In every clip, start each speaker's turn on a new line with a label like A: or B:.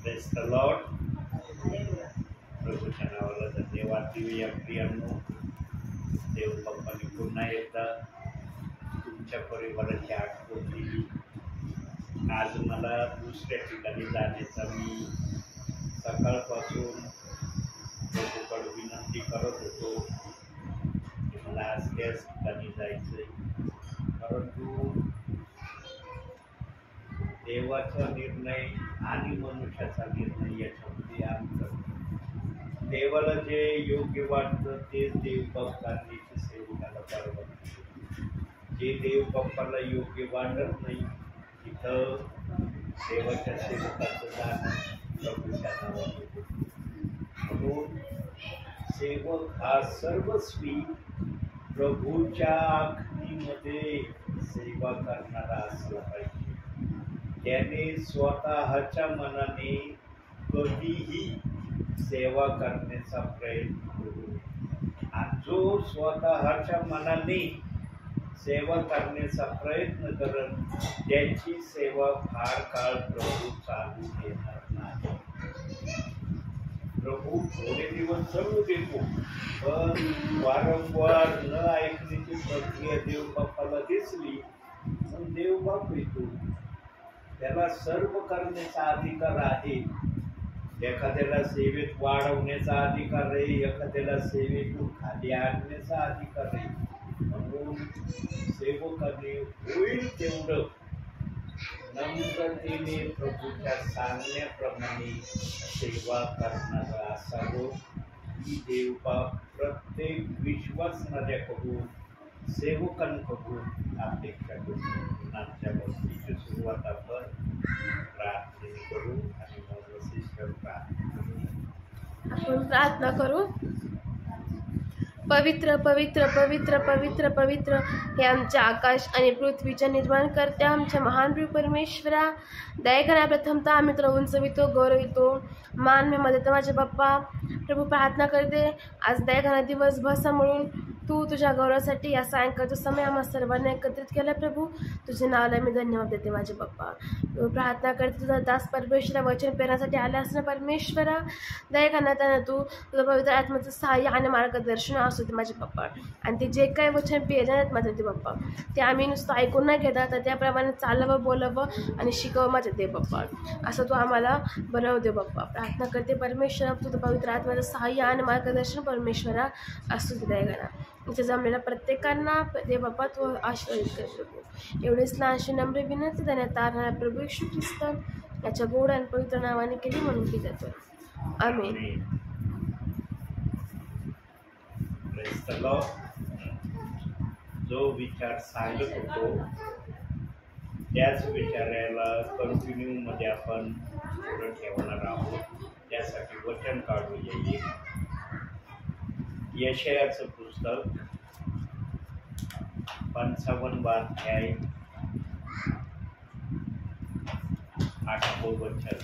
A: Praise the Lord. प्रभूच्या नावाला धन्यवाद देऊया. प्रियांनो, देव बाप्पाने पुन्हा एकदा तुमच्या परिवाराची आठवण दिली. आज मला दुसऱ्या ठिकाणी जाण्याचा मी सकाळपासून प्रभूकडे विनंती करत होतो की मला आज त्याच ठिकाणी जायचं आहे. परंतु देवाचा निर्णय आणि मनुष्याचा निर्णय याच्यामध्ये अंतर. देवाला जे योग्य वाटतं तेच देव बाप्पांनी सेवकाला परवानगी. जे देव बाप्पाला योग्य वाटत नाही तिथं देवाच्या सेवकाचं जाणं प्रभूच्या नावाने. म्हणून सेवक हा सर्वस्वी प्रभूच्या आखणीमध्ये सेवा करणारा असला पाहिजे. त्याने स्वतःच्या मनाने कधीही सेवा करण्याचा प्रयत्न करू नये. आणि जो स्वतःच्या मनाने सेवा करण्याचा प्रयत्न करत त्याची सेवा फार काळ प्रभू चालू देणार नाही. प्रभू थोडे दिवस चालू देतो, पण वारंवार न ऐकण्याची प्रक्रिया देव बाप्पाला दिसली पण देव बाप येतो. त्याला सर्व करण्याचा अधिकार आहे. एखाद्याला सेवेत वाढवण्याचा अधिकार आहे, एखाद्याला सेवेतून खाली आणण्याचा अधिकार आहे. म्हणून सेवकाने होईल तेवढं नम्रतेने प्रभूच्या सांगण्याप्रमाणे सेवा करणारा असावं ही देवबाप प्रत्येक विश्वासणाऱ्याकडून सेवकांकडून अपेक्षा करतो. आजच्या गोष्टीची सुरुवात आपण प्रार्थने करू आणि मग सिस्टर
B: आपण प्रार्थना करू. पवित्र पवित्र पवित्र पवित्र पवित्र हे आमचे आकाश आणि पृथ्वीच्या निर्माण करते आमच्या महान प्रभू परमेश्वरा, दया प्रथमतः आम्ही तुला उंचवितो, गौरवितो, मान मध्ये माझे बाप्पा. प्रभू प्रार्थना करते आज दया दिवसभर सांभाळून तू तुझ्या गौरवासाठी या सायंकाळचा समय आम्हा सर्वांना एकत्रित केला. प्रभू तुझे नावाला मी धन्यवाद देते माझे बाप्पा. प्रार्थना करते तुझा दास परमेश्वरा वचन पेरण्यासाठी आले असणं परमेश्वरा, दया त्यांना तू तुझं पवित्र आत्म्याचं सहाय्य आणि मार्गदर्शन असू दे माझे बाप्पा. आणि ते जे काही वचन पेरण्यात माझे ते बाप्पा ते आम्ही नुसतं ऐकून नाही घेतात, तर त्याप्रमाणे चालावं, बोलावं आणि शिकवं माझे दे बाप्पा. असं तू आम्हाला बनवू दे बाप्पा. प्रार्थना करते परमेश्वरा तुझं पवित्र आत्म्याचं सहाय्य आणि मार्गदर्शन परमेश्वरा असू दे. दया इथे जमलेल्या प्रत्येकांना दे बाप्पा तू आशीर्वादित कर प्रभू. एवढेच लहानशी नम्र विनंती देण्यात तारणारा प्रभू येशू ख्रिस्त याच्या गोड आणि पवित्र नावाने केली म्हणून की जातो. आमेन.
A: जो विचार सांगत होतो त्याच विचाराला कंटिन्यू मध्ये आपण पुढे ठेवणार आहोत. त्यासाठी वचन काढूया. यशायाचं पुस्तक 55 अध्याय 8 वचन.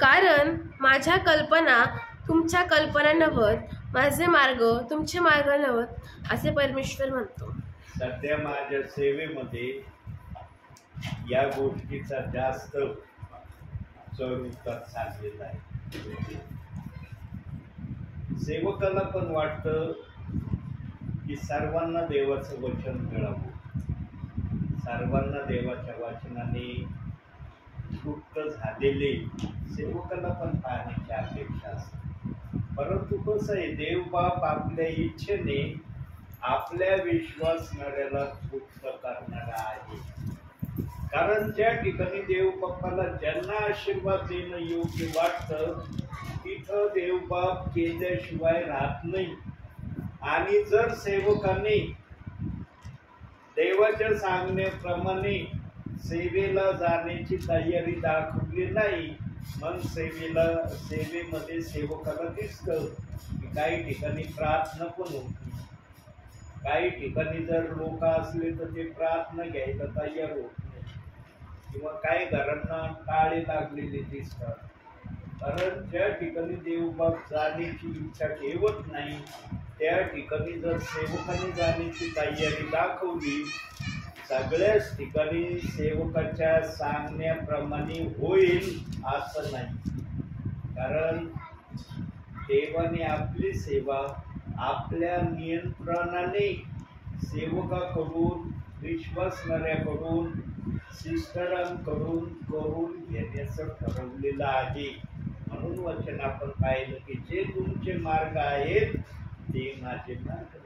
B: कारण माझ्या कल्पना तुमच्या कल्पना नव्हत, माझे मार्ग तुमचे मार्ग नव्हत असे परमेश्वर म्हणतो.
A: सध्या माझ्या सेवेमध्ये या गोष्टीचा जास्त चढ-उतार चाललेला आहे. सेवकाला पण वाटतं की सर्वांना देवाचं वचन मिळावं, सर्वांना देवाच्या वचनाने तृप्त झालेले सेवकाला पण पाहण्याची अपेक्षा असते. परंतु कसं आहे, देवबाप आपल्या इच्छेने आपल्या विश्वासणाऱ्याला तृप्त करणारा आहे. कारण ज्या ठिकाणी देव बाप्पाला ज्यांना आशीर्वाद देणं योग्य वाटतं तिथं देवबाप केल्याशिवाय राहत नाही. आणि जर सेवकाने देवाच्या सांगण्याप्रमाणे सेवेला जाण्याची तयारी दाखवली नाही, मग सेवेमध्ये सेवकाला दिसतं की काही ठिकाणी प्रार्थना पण होती, काही ठिकाणी जर लोक असले तर ते प्रार्थना घ्यायला तयार होत नाही, किंवा काही घरांना टाळे लागलेले दिसतात. कारण ज्या ठिकाणी देवबाप जाण्याची इच्छा ठेवत नाही त्या ठिकाणी जर सेवकाने जाण्याची तयारी दाखवली, सगळ्याच ठिकाणी सेवकाच्या सांगण्याप्रमाणे होईल असं नाही. कारण देवाने आपली सेवा आपल्या नियंत्रणाने सेवकाकडून, विश्वासणाऱ्याकडून, सिस्टरांकडून करून घेण्याचं ठरवलेलं आहे. म्हणून वचन आपण पाहिलं की जे तुमचे मार्ग आहेत ते माझे मार्ग,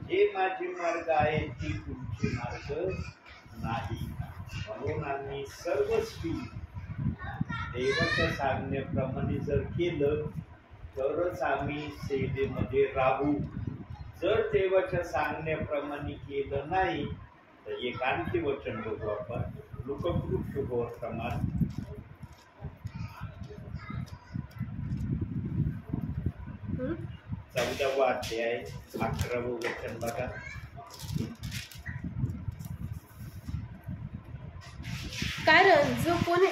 A: जे माझे मार्ग आहेत ते तुमचे मार्ग नाही. म्हणून आम्ही सर्वस्वी देवाच्या सांगण्याप्रमाणे जर केलं तरच आम्ही सेवेमध्ये राहू. जर देवाच्या सांगण्याप्रमाणे केलं नाही तर एक आणखी वचन बघू आपण. लोककृत शुभवर्तमान 14वा अध्याय 11वं वचन बघा.
B: कारण जो कोणी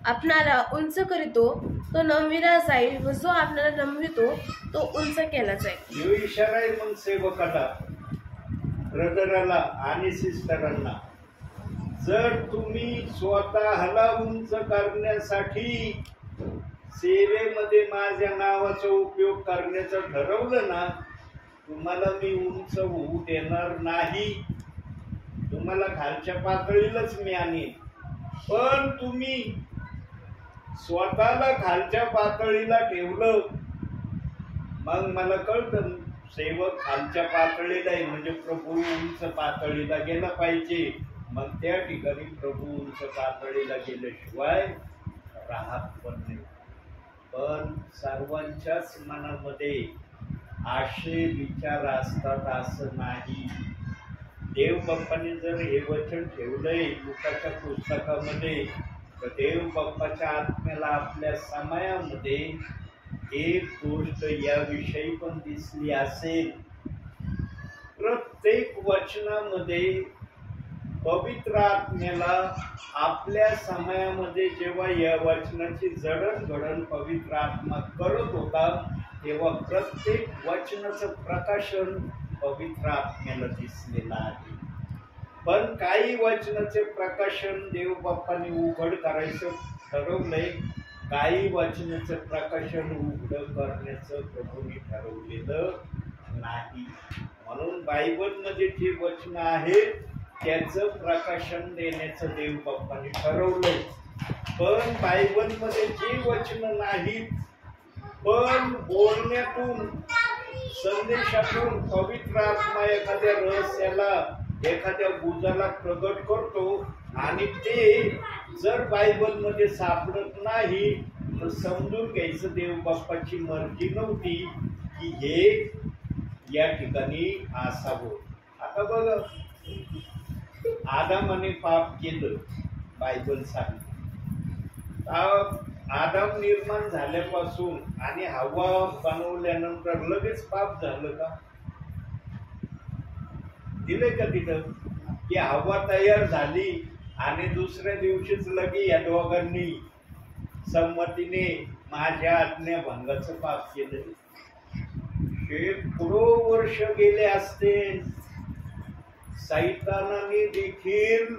B: आपणाला उंच करीतो तो नमविला जाईल, व जो आपल्याला नमवितो तो उंच केला जाईल.
A: यो इशारा आहे मग सेवकाला, ब्रदराला आणि सिस्टरांना. जर तुम्ही स्वतःला उंच करण्यासाठी सेवेमध्ये माझ्या नावाचा उपयोग करण्याचं ठरवलं ना, तुम्हाला मी उंच होऊ देणार नाही. तुम्हाला खालच्या पातळीलाच मी आणीन. पण तुम्ही स्वतःला खालच्या पातळीला ठेवलं, मग मला कळतं सेवक खालच्या पातळीला आहे म्हणजे प्रभू उंच पातळीला गेला पाहिजे. मग त्या ठिकाणी प्रभू उंच पातळीला गेल्याशिवाय राहत पण नाही. पण सर्वांच्याच मनामध्ये आशे विचार असतात असं नाही. देव बाप्पाने जर हे वचन ठेवलंय लुकाच्या पुस्तकामध्ये, तर देव बाप्पाच्या आत्म्याला आपल्या समयामध्ये एक गोष्ट याविषयी पण दिसली असेल. प्रत्येक वचनामध्ये पवित्र आत्म्याला आपल्या समयामध्ये जेव्हा या वचनाची जडणघडण पवित्र आत्मा करत होता, तेव्हा प्रत्येक वचनाचं प्रकाशन पवित्र आत्म्याला दिसलेलं आहे. पण काही वचनाचे प्रकाशन देव बाप्पाने उघड करायचं ठरवलंय, काही वचनाचं प्रकाशन उघड करण्याचं प्रभूने ठरवलेलं नाही. म्हणून बायबलमध्ये जे वचन आहेत त्याचं प्रकाशन देण्याचं देव बाप्पाने ठरवलंय. पण बायबलमध्ये जे वचन नाहीत, पण बोलण्यातून, संदेशातून पवित्र आत्मा एखाद्या रहस्याला, एखाद्या गुजाला प्रगट करतो आणि ते जर बायबलमध्ये सापडत नाही तर समजून घ्यायचं देव बाप्पाची मर्जी नव्हती की हे या ठिकाणी असावं. आता बघा, आदामाने पाप केलं, बायबल सांगते. आदाम निर्माण झाल्यापासून आणि हव्वा बनवल्यानंतर लगेच पाप झालं का? दिले का तिथं की हव्वा तयार झाली आणि दुसऱ्या दिवशीच लगे या दोघांनी संमतीने माझ्या आज्ञाभंगाचं पाप केलं? शेकडो वर्ष गेले असते. सैतानाने देखील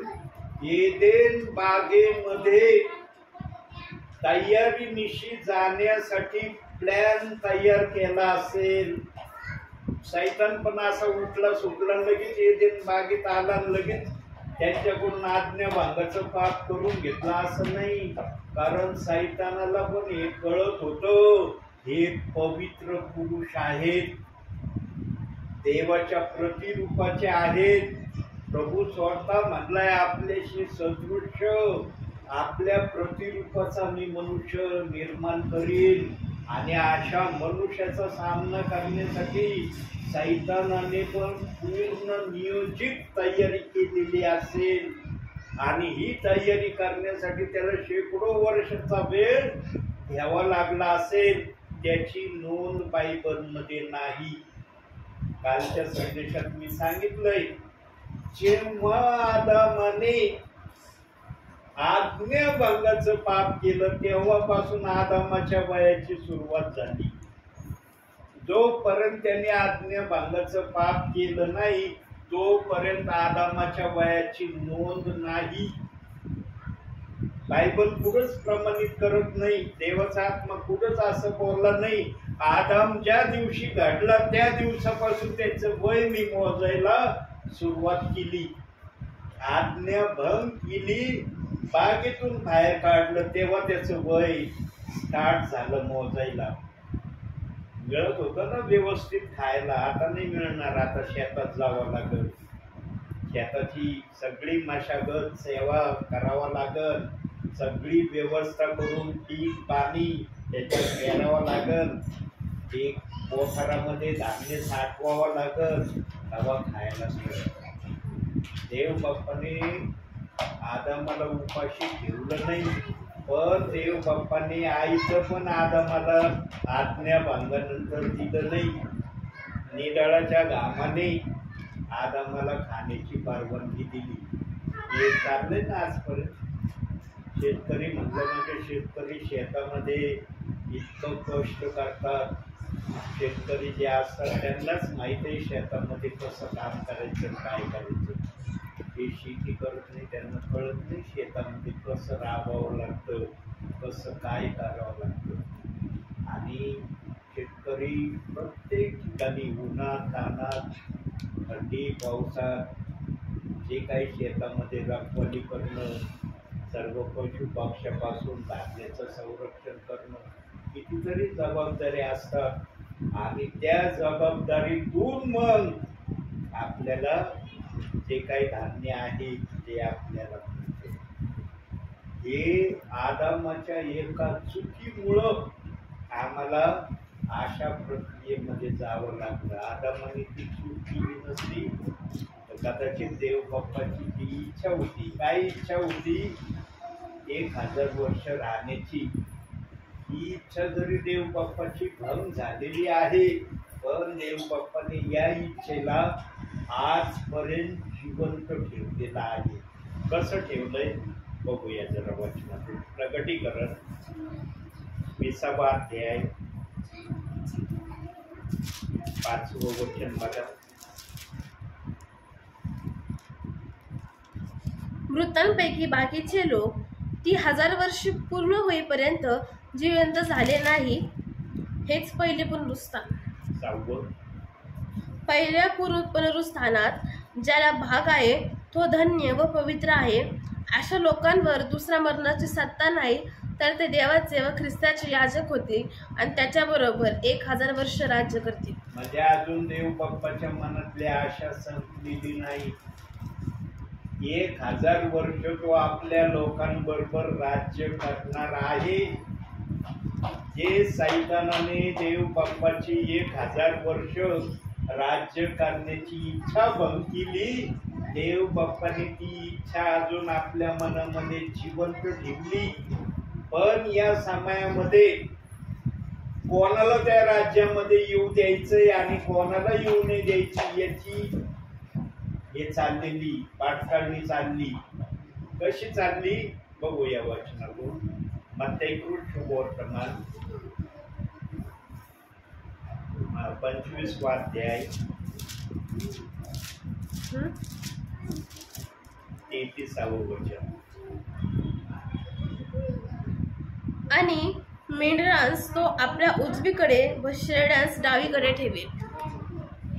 A: एदेन बागेमध्ये तयारीनिशी जाण्यासाठी प्लॅन तयार केला असेल. सैतान पण असा उठला सुटला, लगेच एदेन बागेत आला, लगेच त्यांच्याकडून आज्ञाभंगाचं पाप करून घेतला असं नाही. कारण सैतानाला पण हे कळत होतं, हे पवित्र पुरुष आहेत, देवाच्या प्रतिरूपाचे आहेत. प्रभू स्वतः म्हणलाय आपल्याशी सदृश, आपल्या प्रतिरूपाचा मी मनुष्य निर्माण करीन. आणि अशा मनुष्याचा सामना करण्यासाठी सैतानाने पण पूर्ण नियोजित तयारी केलेली असेल. आणि ही तयारी करण्यासाठी त्याला शेकडो वर्षाचा वेळ घ्यावा लागला असेल. त्याची नोंद बायबलमध्ये नाही. कालच्या संदेशात मी सांगितलंय, जेव्हा आदामाने आज्ञाभंगाचं पाप केलं तेव्हापासून आदामाच्या वयाची सुरुवात झाली. जोपर्यंत त्याने आज्ञाभंगाचं पाप केलं नाही तोपर्यंत आदामाच्या वयाची नोंद नाही. बायबल कुठंच प्रमाणित करत नाही, देवाचा आत्मा कुठंच असं बोलला नाही. आदाम ज्या दिवशी घडला त्या दिवसापासून त्याचं वय मी मोजायला सुरुवात केली. आज्ञाभंग केली, बागेतून बाहेर काढलं, तेव्हा त्याचं वय स्टार्ट झालं मोजायला. मिळत होतं ना व्यवस्थित खायला, आता नाही मिळणार. आता शेतात जावं लागल, शेताची सगळी मशागत सेवा करावा लागल, सगळी व्यवस्था करून पीक पाणी त्याच्यात पेरावं लागल, एक पोखरामध्ये धान्य साठवावं लागल, तेव्हा खायला मिळेल. देव बाप्पाने आदामाला उपाशी ठेवलं नाही, पण देव बाप्पाने आईचं पण आदामाला आज्ञाभंगानंतर दिलं नाही. निडाळाच्या घामाने आदामाला खाण्याची परवानगी दिली. हे चाललंय ना आजपर्यंत. शेतकरी म्हटलं म्हणजे शेतकरी शेतामध्ये इतकं कष्ट करतात. शेतकरी जे असतात त्यांनाच माहिती आहे शेतामध्ये कसं काम करायचं, काय करायचं. हे शेती करत नाही त्यांना कळत नाही शेतामध्ये कसं राबावं लागतं, कसं काय करावं लागतं. आणि शेतकरी प्रत्येक ठिकाणी उन्हात तानात थंडी पावसात जे काही शेतामध्ये रखवाली करणं, सर्व पशु पक्ष्यापासून धान्याचं संरक्षण करणं, कितीतरी जबाबदाऱ्या असतात. आणि त्या जबाबदारीतून मग आपल्याला जे काही धान्य आहे ते आपल्याला मिळते. हे आदामाच्या एका चुकीमुळं आम्हाला अशा प्रक्रियेमध्ये जावं लागलं. आदामाने ती चूक केली नसती तर कदाचित देव बाप्पाची ती इच्छा होती. काय इच्छा होती? 1000 वर्ष राहण्याची. ही इच्छा जरी देव बाप्पाची भंग झालेली आहे, पण देव बाप्पाने या इच्छेला आजपर्यंत जिवंत ठेवलेला आहे. कसं ठेवलंय बघूया जरा वचनातून. प्रकटीकरण 20वा अध्याय 5वं वचन बघा.
B: मृतांपैकी बाकीचे लोक ती 1000 वर्ष पूर्ण होईपर्यंत जिवंत झाले नाही. हेच पहिले पुनरुत्थान.
A: 6वं.
B: पहिल्या पुनरुत्थानात ज्याला भाग आहे तो धन्य व पवित्र आहे. अशा लोकांवर दुसऱ्या मरणाची सत्ता नाही, तर ते देवाचे व ख्रिस्ताचे याजक होतील आणि त्याच्याबरोबर 1000 वर्ष राज्य करतील.
A: म्हणजे अजून देव बाप्पाच्या मनातली आशा संपलेली नाही. 1000 वर्ष तो आपल्या लोकांबरोबर राज्य करणार आहे. जे सैतानाने देव बाप्पाची 1000 वर्ष राज्य करण्याची इच्छा भंग केली, देव बाप्पाने ती इच्छा अजून आपल्या मनामध्ये जिवंत ठेवली. पण या समयामध्ये कोणाला त्या राज्यामध्ये येऊ द्यायचंय आणि कोणाला येऊ नाही द्यायची याची हे चाललेली पाठकाळणी चालली. कशी चालली बघूया वचनातून. मत्तैकृत शुभवर्तमान 25वा अध्याय 33वं वचन.
B: आणि मेंढरांस तो आपल्या उजवीकडे व शेळ्यांस डावीकडे ठेवेल.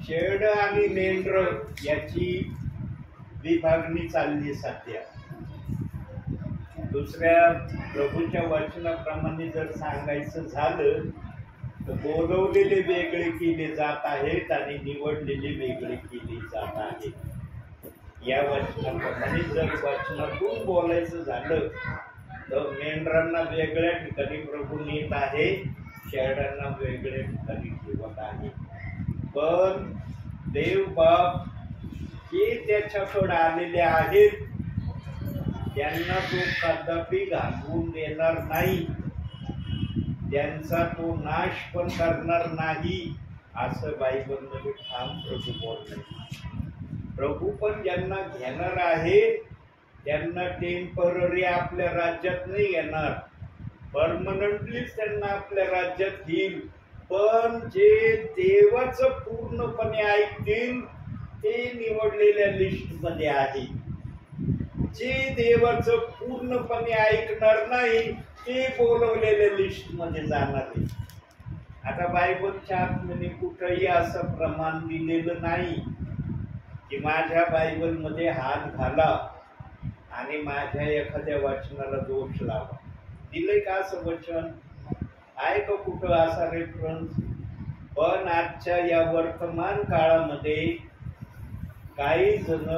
A: शेड आणि मेंढर याची विभागणी चालली सध्या. दुसऱ्या प्रभूच्या वचनाप्रमाणे जर सांगायचं झालं तर बोलवलेले वेगळे केले जात आहेत आणि निवडलेले वेगळे केले जात आहेत. या वचनाप्रमाणे जर वचनातून बोलायचं झालं तर मेंढरांना वेगळ्या ठिकाणी प्रभू नेत आहे, शेळ्यांना वेगळ्या ठिकाणी ठेवत आहे. पण देव बाप जे त्याच्याकडे आलेले आहेत त्यांना तो कदापि घालवून देणार नाही, त्यांचा तो नाश पण करणार नाही, असं बायबलमध्ये ठाम प्रभू बोलले. प्रभू पण ज्यांना घेणार आहे त्यांना टेम्पररी आपल्या राज्यात नाही येणार, परमनंटलीच त्यांना आपल्या राज्यात घेईल. पण जे देवाचं पूर्णपणे ऐकतील ते निवडलेल्या लिस्ट मध्ये आहे. जे देवाचं पूर्णपणे ऐकणार नाही ते बोलवलेल्या लिस्ट मध्ये जाणार आहे. आता बायबलच्या आतमध्ये कुठंही असं प्रमाण दिलेलं नाही की माझ्या बायबल मध्ये हात घाला आणि माझ्या एखाद्या वचनाला दोष लावा. दिलंय का असं वचन? आहे का कुठं असा रेफरन्स? पण आजच्या या वर्तमान काळामध्ये काही जण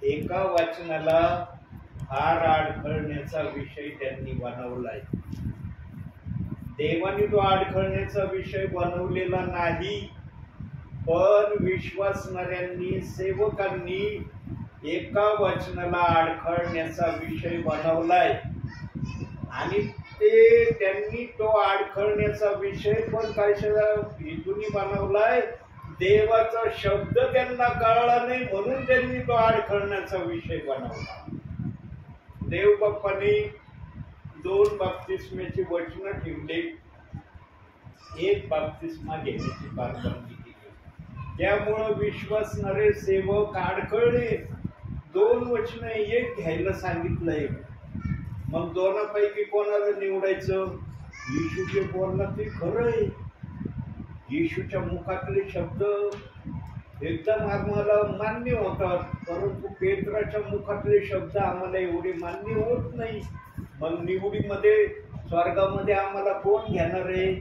A: एका वचनाला हार अडखळण्याचा विषय त्यांनी बनवलाय. देवाने तो अडखळण्याचा विषय बनवलेला नाही, पण विश्वासणाऱ्यांनी सेवकांनी एका वचनाला अडखळण्याचा विषय बनवलाय. आणि ते त्यांनी तो अडखळण्याचा विषय पण कशाला हेतूनी बनवलाय? देवाचा शब्द त्यांना कळला नाही म्हणून त्यांनी तो अडखळण्याचा विषय बनवला. देव बाप्पाने 2 बाप्तिस्म्याची वचनं ठेवले, एक बाप्तिस्मा घेण्याची परवानगी दिली. त्यामुळं विश्वासणारे सेवक अडखळले. 2 वचनं एक घ्यायला सांगितलंय. मग दोनापैकी कोणाला निवडायचं? येशूचे बोलणं ते खरं आहे. येशूच्या मुखातले शब्द एकदम आम्हाला मान्य होतात, परंतु पेत्राच्या मुखातले शब्द आम्हाला एवढे मान्य होत नाही. मग निवडीमध्ये स्वर्गामध्ये आम्हाला कोण घेणार आहे?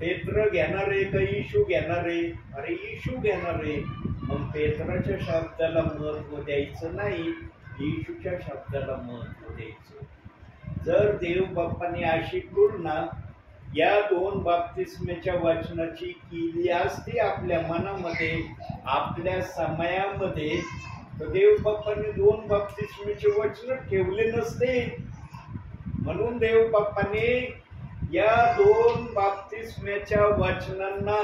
A: पेत्र घेणार आहे का येशू घेणार आहे? अरे येशू घेणार आहे. मग पेत्राच्या शब्दाला महत्व द्यायचं नाही, येशूच्या शब्दाला महत्व द्यायचं. जर देव बाप्पाने अशी तुलना या 2 बाप्तिस्म्याच्या वचनाची केली असती आपल्या मनामध्ये, आपल्या समयामध्ये, तर देव बाप्पाने 2 बाप्तिस्म्याचे वचन ठेवले नसते. म्हणून देव बाप्पाने या 2 बाप्तिस्म्याच्या वचनांना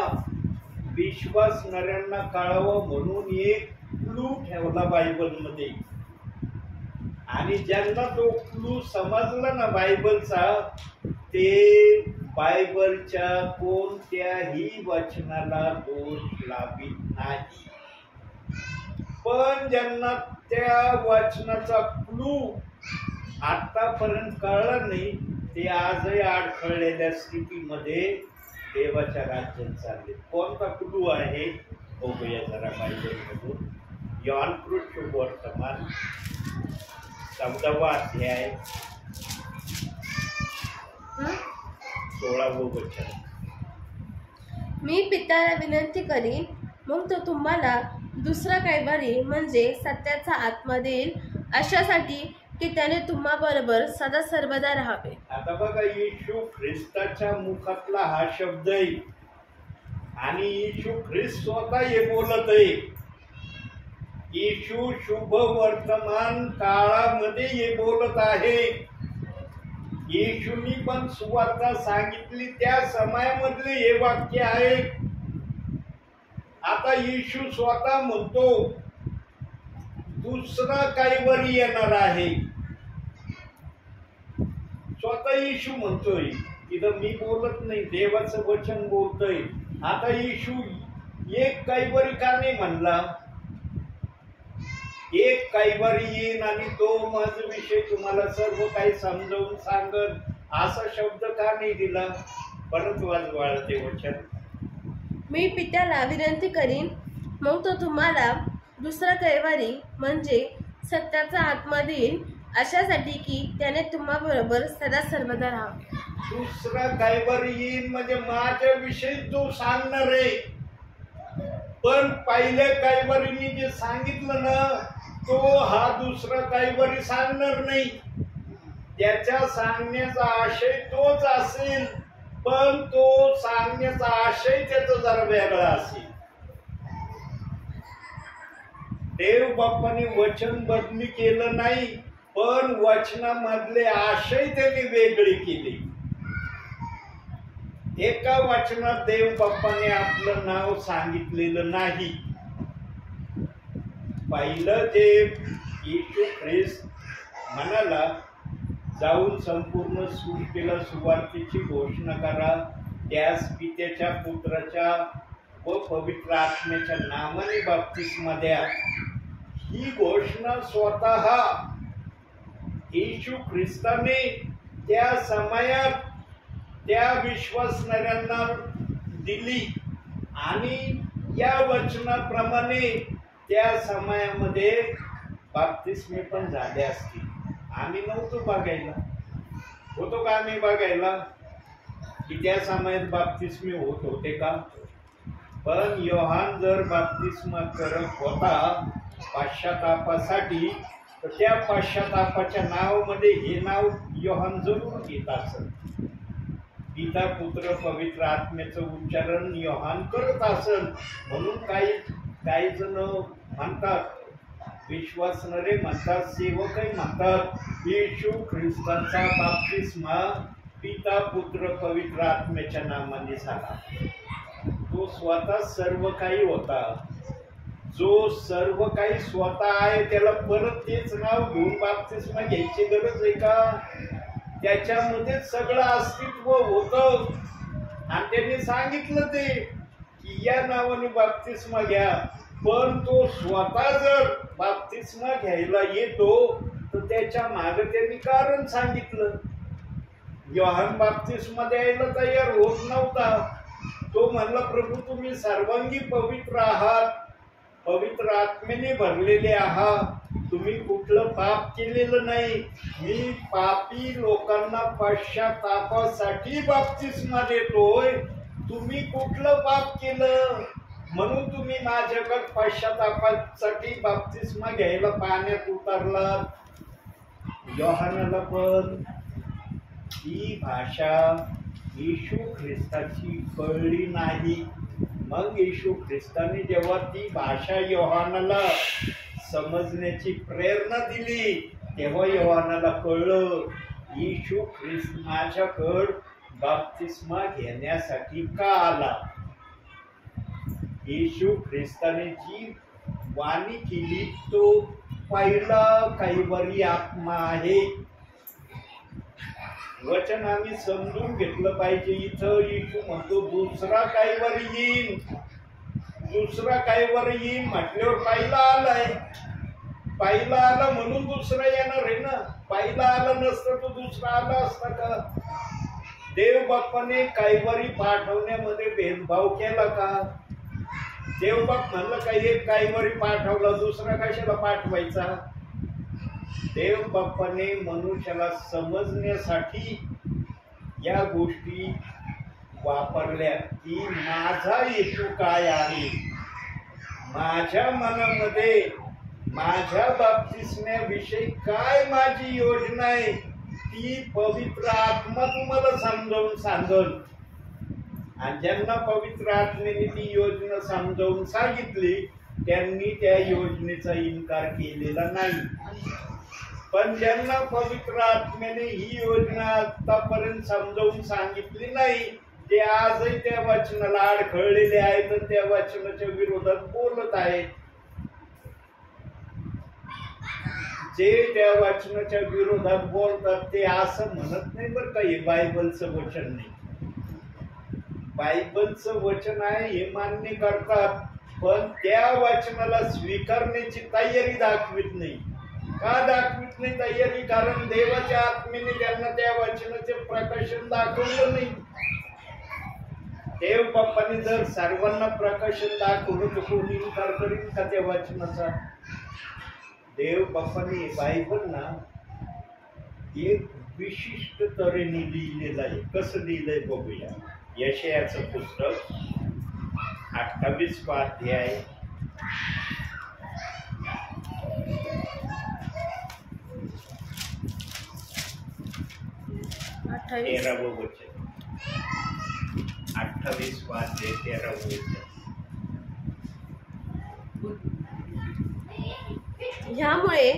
A: विश्वासणाऱ्यांना कळावं म्हणून एक क्लू ठेवला बायबलमध्ये. आणि ज्यांना तो क्लू समजला ना बायबलचा, ते बायबलच्या कोणत्याही वचनाला दोष लावित नाही. पण ज्यांना त्या वचनाचा क्लू आतापर्यंत कळला नाही, ते आजही अडखळलेल्या स्थितीमध्ये देवाच्या राज्यात चालले. कोणता क्लू आहे बघूया जरा बायबलमधून. यॉहन कृष्ण वर्तमान 14वा अध्याय 16वे वचन.
B: मी पित्याला विनंती करीन, मग तो तुम्हाला दुसरा कैवारी म्हणजे सत्याचा आत्मा देईल, अशासाठी की त्याने तुम्हाबरोबर सदा सर्वदा राहावे.
A: आता बघा, येशू ख्रिस्ताच्या मुखातला हा शब्द आहे आणि येशू ख्रिस्त स्वतः हे बोलत आहे. येशू शुभ वर्तमान काळामध्ये हे बोलत आहे. येशूनी पण सुवार्ता सांगितली त्या समयामधले हे वाक्य आहे. आता येशू स्वतः म्हणतो दुसरा कैवारी येणार आहे. स्वतः येशू म्हणतोय, इथं मी बोलत नाही, देवाचं वचन बोलतोय. आता येशू एक कैवारी का नाही म्हणला? एक कैवारी येईन आणि तो माझा विषय तुम्हाला सर्व काही समजावून सांगत, असा शब्द का नाही दिला? परत वाजवाळते वचन.
B: मी पित्याला विनंती करीन, मग तो तुम्हाला दुसरा कैवारी म्हणजे सत्याचा आत्मा देईल, अशासाठी की त्याने तुम्हाबरोबर सदा सर्वदा राहावे.
A: दुसरा कैवारी येईन म्हणजे माझ्या विषयी तो सांगणार आहे. पण पहिल्या कैवारीने जे सांगितलं ना, तो हा दुसरा कैवारी सांगणार नाही. त्याच्या सांगण्याचा आशय तोच असेल, पण तो सांगण्याचा आशय त्याचा जरा वेगळा असेल. देव बाप्पाने वचन बदली केलं नाही, पण वचनामधले आशय त्यांनी वेगळे केले. एका वचनात देव बाप्पाने आपलं नाव सांगितलेलं नाही. पहिलं जे येशू ख्रिस्त म्हणाला, जाऊन संपूर्ण सृष्टीला सुवार्तेची घोषणा करा, त्यास पित्याच्या पुत्राच्या व व पवित्र आत्म्याच्या नामाने बाप्तिस्मा द्या, ही घोषणा स्वतः येशू ख्रिस्ताने त्या समयात त्या विश्वासणाऱ्यांना दिली आणि या वचनाप्रमाणे त्या समयामध्ये बाप्तिस्मे पण झाले असतील. आम्ही नव्हतो बघायला, होतो का आम्ही बघायला की त्या समयात बाप्तिस्मे होत होते का? पण योहान जर बाप्तिस्मा करत होता पश्चातापासाठी, तर त्या पश्चातापाच्या नावामध्ये हे नाव योहान जरूर घेत असत. पिता पुत्र पवित्र आत्म्याचं उच्चारण योहान करत असल. म्हणून काही जण म्हणतात, विश्वासणारे म्हणतात, सेवकही म्हणतात, येशू ख्रिस्तांचा बाप्तिस्मा पिता पुत्र पवित्र आत्म्याच्या नावाने झाला. तो स्वतः सर्व काही होता. जो सर्व काही स्वतः आहे त्याला परत तेच नाव घेऊन बाप्तिस्मा घ्यायची गरज आहे का? त्याच्यामध्ये सगळं अस्तित्व होतं आणि त्यांनी सांगितलं ते की या नावाने बाप्तिस्मा घ्या. पण तो स्वतः जर बाप्तिस्मा घ्यायला येतो तर त्याच्या मागे त्यांनी कारण सांगितलं. योहान बाप्तिस्मा द्यायला तयार होत नव्हता. तो म्हणला, प्रभू तुम्ही सर्वांगी पवित्र आहात, पवित्र आत्म्याने भरलेले आहात, तुम्ही कुठलं पाप केलेलं नाही, मी पापी लोकांना पश्चातापासाठी बाप्तिस्मा देतोय, तुम्ही कुठलं पाप केलं म्हणून तुम्ही माझ्याकडे पश्चातापासाठी बाप्तिस्मा घ्यायला पाण्यात उतरलात? योहानाला पण ही भाषा येशू ख्रिस्ताची कळली नाही. मग येशू ख्रिस्ताने जेव्हा ती भाषा योहानाला समजण्याची प्रेरणा दिली, तेव्हा योहानाला कळलं येशू ख्रिस्त माझ्याकडे बाप्तिस्मा घेण्यासाठी का आला. येशू ख्रिस्ताने जी वाणी केली तो पहिला कैवारी आत्मा आहे. वचन आम्ही समजून घेतलं पाहिजे. इथं येशू म्हणतो दुसरा कैवारी येईन, दुसरा कैवारी येईन म्हटल्यावर पहिला आलाय. पहिला आला म्हणून दुसरा येणार आहे ना. पहिला आला नसता तो दुसरा आला असता का? देव बाप्पाने कैवारी पाठवण्यामध्ये भेदभाव केला का? देव बाप म्हणलं का एक कैवारी पाठवला, दुसरा कशाला पाठवायचा? देव बाप्पाने मनुष्याला समजण्यासाठी या गोष्टी वापरल्या की माझा येशू काय आहे, माझ्या मनामध्ये माझ्या बाप्तिस्म्याविषयी काय माझी योजना आहे, ती पवित्र आत्मा तुम्हाला समजावून सांगल. आणि ज्यांना पवित्र आत्म्याने ती योजना समजावून सांगितली त्यांनी त्या योजनेचा इन्कार केलेला नाही. पण ज्यांना पवित्र आत्म्याने ही योजना आतापर्यंत समजावून सांगितली नाही ते आजही त्या वचनाला अडखळलेले आहेत आणि त्या वचनाच्या विरोधात बोलत आहेत. जे त्या वचनाच्या विरोधात बोलतात ते असं म्हणत नाही बरं का हे बायबलचं वचन नाही. बायबलचं वचन आहे हे मान्य करतात, पण त्या वचनाला स्वीकारण्याची तयारी दाखवित नाही. का दाखवित नाही तयारी? कारण देवाच्या आत्म्याने त्यांना त्या वचनाचे प्रकाशन दाखवलं नाही. देव बाप्पाने जर सर्वांना प्रकाशन दाखवलं तर कोणी इन्कार करीन का त्या वचनाचा? देव बाप्पाने बायबल ना एक विशिष्ट तऱ्हेने लिहिलेलं आहे. कसं लिहिलंय बघूया. यशायाचं पुस्तक 28 अध्याय 13 वचन. 28 अध्याय 13 वचन.
B: ह्यामुळे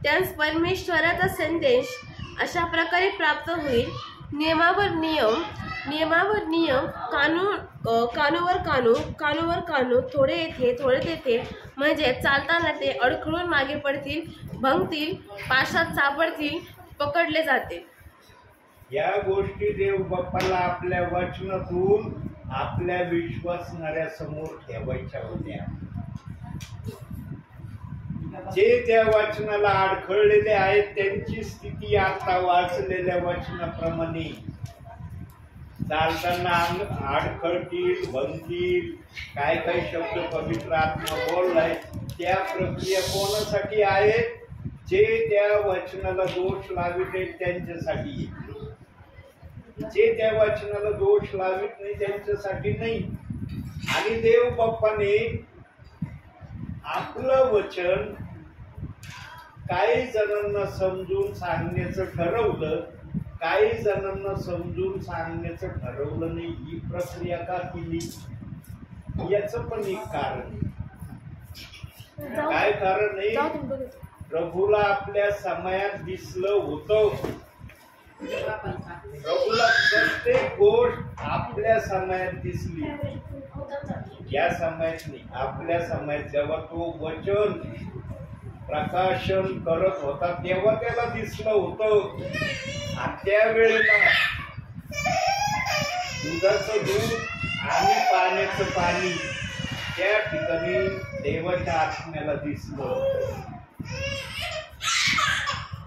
B: त्यास परमेश्वराचा संदेश अशा प्रकारे प्राप्त होईल. नियमावर नियम, नियमावर नियम, कानूवर कानू, कानूवर कानू, थोडे येथे थोडे तेथे, म्हणजे चालताना ते अडखळून मागे पडतील, भंगतील, पाशात सापडतील, पकडले जातील.
A: या गोष्टी देव बाप्पाला आपल्या वचनातून आपल्या विश्वासणाऱ्या समोर ठेवायच्या होत्या. जे त्या वचनाला अडखळलेले आहेत त्यांची स्थिती आता वाचलेल्या वचनाप्रमाणे चालताना अडखळतील, बनतील, काय काय शब्द पवित्र आत्मा बोललाय त्या प्रक्रिया कोणासाठी आहेत? जे त्या वचनाला दोष लावित आहेत त्यांच्यासाठी. जे त्या वचनाला दोष लावित नाही त्यांच्यासाठी नाही. आणि देव बाप्पाने आपलं वचन काही जणांना समजून सांगण्याचं ठरवलं, काही जणांना समजून सांगण्याचं ठरवलं नाही. ही प्रक्रिया का केली? याचं पण एक कारण. काय कारण आहे? प्रभूला आपल्या समयात दिसलं होतं. प्रभूला प्रत्येक गोष्ट आपल्या समयात दिसली. या समयात नाही, आपल्या समयात. जेव्हा तो वचन प्रकाशन करत होता तेव्हा त्याला दिसलं होतं. आणि त्यावेळेला दुधाचं दूध आणि पाण्याचं पाणी त्या ठिकाणी देवाच्या आत्म्याला दिसलं.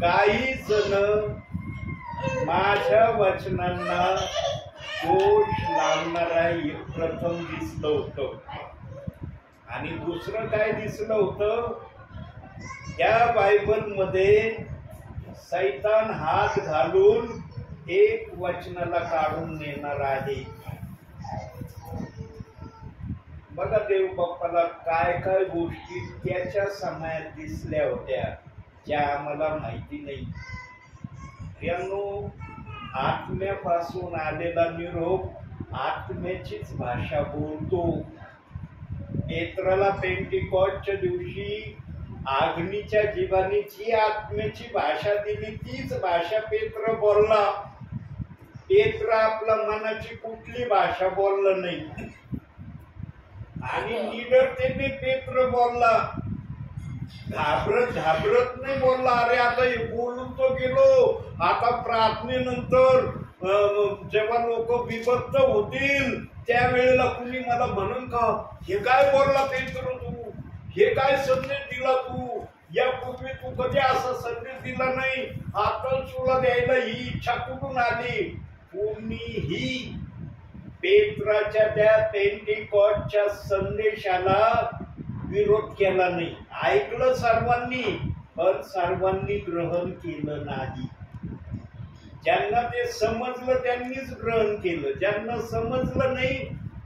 A: काही जण माझ्या वचनांना दोष लावणारा प्रथम दिसलं होतं. आणि दुसरं काय दिसलं होतं? या बायबलमध्ये सैतान हात घालून एक वचनाला काढून नेणार आहे. बघा देव बाप्पाला काय काय गोष्टी त्याच्या समयात दिसल्या होत्या ज्या आम्हाला माहिती नाही. त्यानो आत्म्यापासून आलेला निरोप आत्म्याचीच भाषा बोलतो. पेत्राला पेंटिकॉस्टच्या दिवशी अग्नीच्या जीवानी जी आत्म्याची भाषा दिली तीच भाषा पेत्र बोलला. पेत्र आपल्या मनाची कुठली भाषा बोलला नाही. आणि निडरतेने पेत्र बोलला, घाबरत नाही बोलला. अरे आता हे बोलून तो गेलो, आता प्रार्थनेनंतर जेव्हा लोक विभक्त होतील त्यावेळेला कुणी मला म्हणून का हे काय बोलला पेत्र तू, हे काय संदेश दिला तू, यापूर्वी तू कधी असा संदेश दिला नाही, आता तुला द्यायला ही इच्छा कुठून आली? कुणीही पेत्राच्या त्या पेंटिकॉस्टच्या संदेशाला विरोध केला नाही. ऐकलं सर्वांनी, पण सर्वांनी ग्रहण केलं नाही. ज्यांना ते समजलं त्यांनीच ग्रहण केलं, ज्यांना समजलं नाही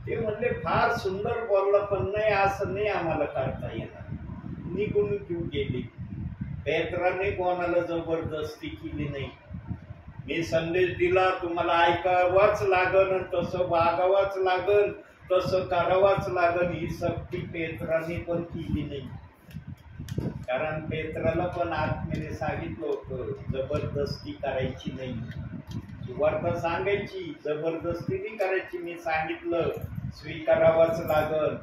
A: ते म्हणले फार सुंदर बोलला पण नाही, असं नाही आम्हाला करता येणार, निघून घेऊन गेले. पेत्राने कोणाला जबरदस्ती केली नाही. मी संदेश दिला, तुम्हाला ऐकावाच लागल, तसं वागावाच लागल, तसं करावाच लागल, ही सक्ती पेत्राने पण केली नाही. कारण पेत्राला पण आत्म्याने सांगितलं होतं जबरदस्ती करायची नाही. सुवार्थ सांगायची, जबरदस्ती नाही करायची. मी सांगितलं स्वीकारावाच लागल,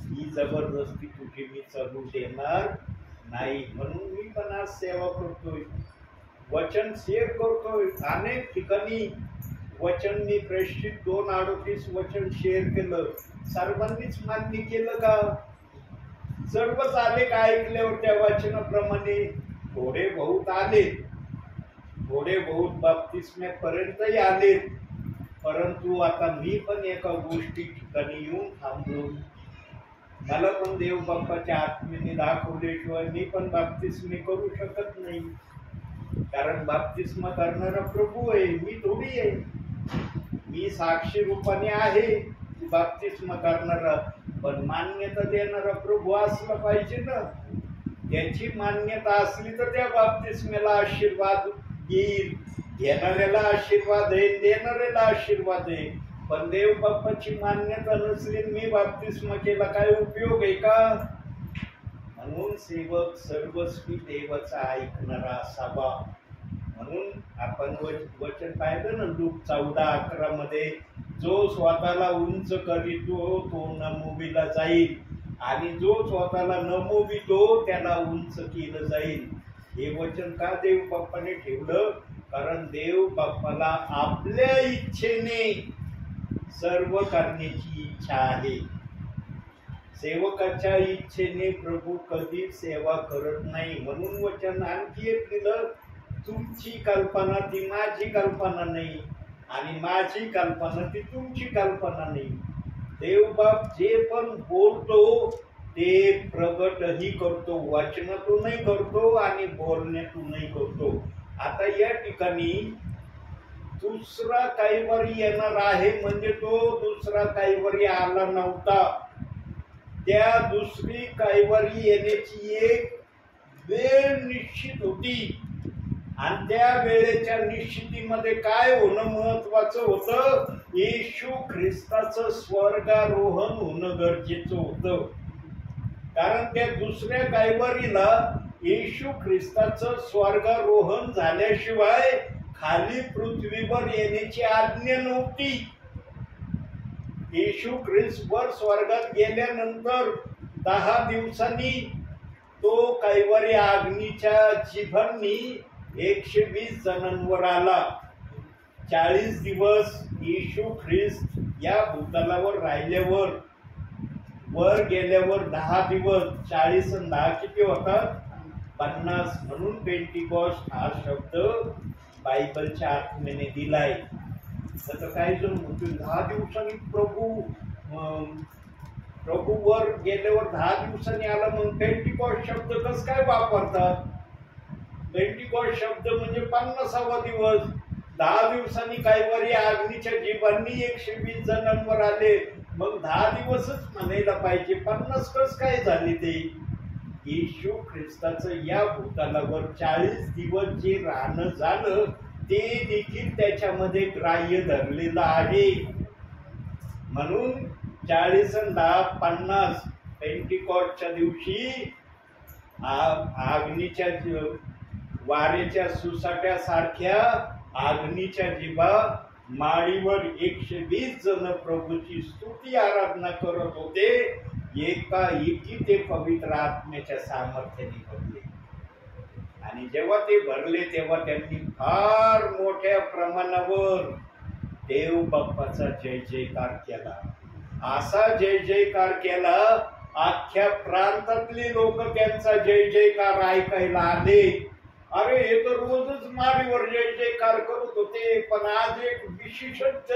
A: ही जबरदस्ती कुठे मी चालू देणार नाही. म्हणून मी पण आज सेवा करतोय, वचन शेअर करतोय. अनेक ठिकाणी वचन मी प्रेषित 2:38 वचन शेअर केलं. सर्वांनीच मान्य केलं का? सर्वच आले का ऐकल्यावर त्या वचनाप्रमाणे? थोडे बहुत आले, थोडे बहुत बाप्तिस्म्यापर्यंतही आले. परंतु आता मी पण एका गोष्टी ठिकाणी येऊन थांबलो. मला पण देव बाप्पाच्या आत्म्याने दाखवल्याशिवाय मी पण बाप्तिस्मे करू शकत नाही. कारण बाप्तिस्मा करणारा प्रभू आहे, मी थोडी आहे. मी साक्षी रूपाने आहे बाप्तिस्मा करणारा, पण मान्यता देणारा प्रभू असला पाहिजे ना. त्याची मान्यता असली तर त्या बाप्तिस्मेला आशीर्वाद येईल, घेणाऱ्याला आशीर्वाद आहे, देणाऱ्याला आशीर्वाद आहे. पण देव बाप्पाची मान्यता नसली मी बाप्तिस्मा केला काय उपयोग आहे का? म्हणून सेवक सर्वस्वी देवाचा ऐकणारा असावा. म्हणून आपण वचन पाहिलं ना लूक 14:11 मध्ये, जो स्वतःला उंच करीतो तो नमविला जाईल आणि जो स्वतःला नमवितो त्याला उंच केलं जाईल. हे वचन का देव बाप्पाने ठेवलं? कारण देव बाप्पाला आपल्या इच्छेने सर्व करण्याची इच्छा आहे. सेवकाच्या इच्छेने प्रभू कधीच सेवा करत नाही. म्हणून वचन आणखी एक दिलं, तुमची कल्पना ती माझी कल्पना नाही आणि माझी कल्पना ती तुमची कल्पना नाही. देवबाप जे पण बोलतो ते प्रगटही करतो, वाचनातूनही करतो आणि बोलण्यातूनही करतो. आता या ठिकाणी दुसरा कैवारी येणार आहे, म्हणजे तो दुसरा कैवारी आला नव्हता. त्या दुसरी कैवारी येण्याची एक वेळ निश्चित होती आणि त्या वेळेच्या निश्चितीमध्ये काय होणं महत्वाचं होतं? येशू ख्रिस्ताचं स्वर्गारोहण होणं गरजेचं होतं. कारण त्या दुसऱ्या कैवारीला येशू ख्रिस्ताचं स्वर्गारोहण झाल्याशिवाय खाली पृथ्वीवर येण्याची आज्ञा नव्हती. येशू ख्रिस्त वर स्वर्गात गेल्यानंतर 10 दिवसांनी तो कैवारी अग्नीच्या जिभांनी 120 जणांवर आला. 40 दिवस येशू ख्रिस्त या भूतलावर राहिल्यावर, वर गेल्यावर 10 दिवस, 40 आणि 10 किती होतात? 50. म्हणून पेंटिकॉस्ट हा शब्द बायबलच्या आत्म्याने दिलाय. तर काही जण म्हणतील 10 दिवसांनी प्रभू वर गेल्यावर 10 दिवसांनी आला, मग पेंटिकॉस्ट शब्द कसं काय वापरतात? पेंटिकॉस्ट शब्द म्हणजे 50वा दिवस. 10 दिवसांनी कैवारी अग्नीच्या जिभांनी 120 जणांवर आले, मग 10 दिवसच म्हणायला पाहिजे, 50 कसं काय झाले? ते येशू ख्रिस्ताचं या भूतलावर 40 दिवस जे राहणं झालं ते देखील त्याच्यामध्ये ग्राह्य धरलेलं आहे. म्हणून 40 आणि 10 50 पेंटिकॉस्टच्या दिवशी अग्नीच्या वारेच्या सुसाट्यासारख्या अग्नीच्या जिभा माळीवर 120 जण प्रभूची स्तुती आराधना करत होते. एकाएकी ते पवित्र आत्म्याच्या सामर्थ्याने भरले आणि जेव्हा ते भरले तेव्हा त्यांनी फार मोठ्या प्रमाणावर देव बाप्पाचा जय जयकार केला. असा जय जयकार केला, अख्ख्या प्रांतातली लोक त्यांचा जय जयकार ऐकायला आले. अरे हे तर रोजच माळीवर जय जयकार करत होते, पण आज एक विशेषच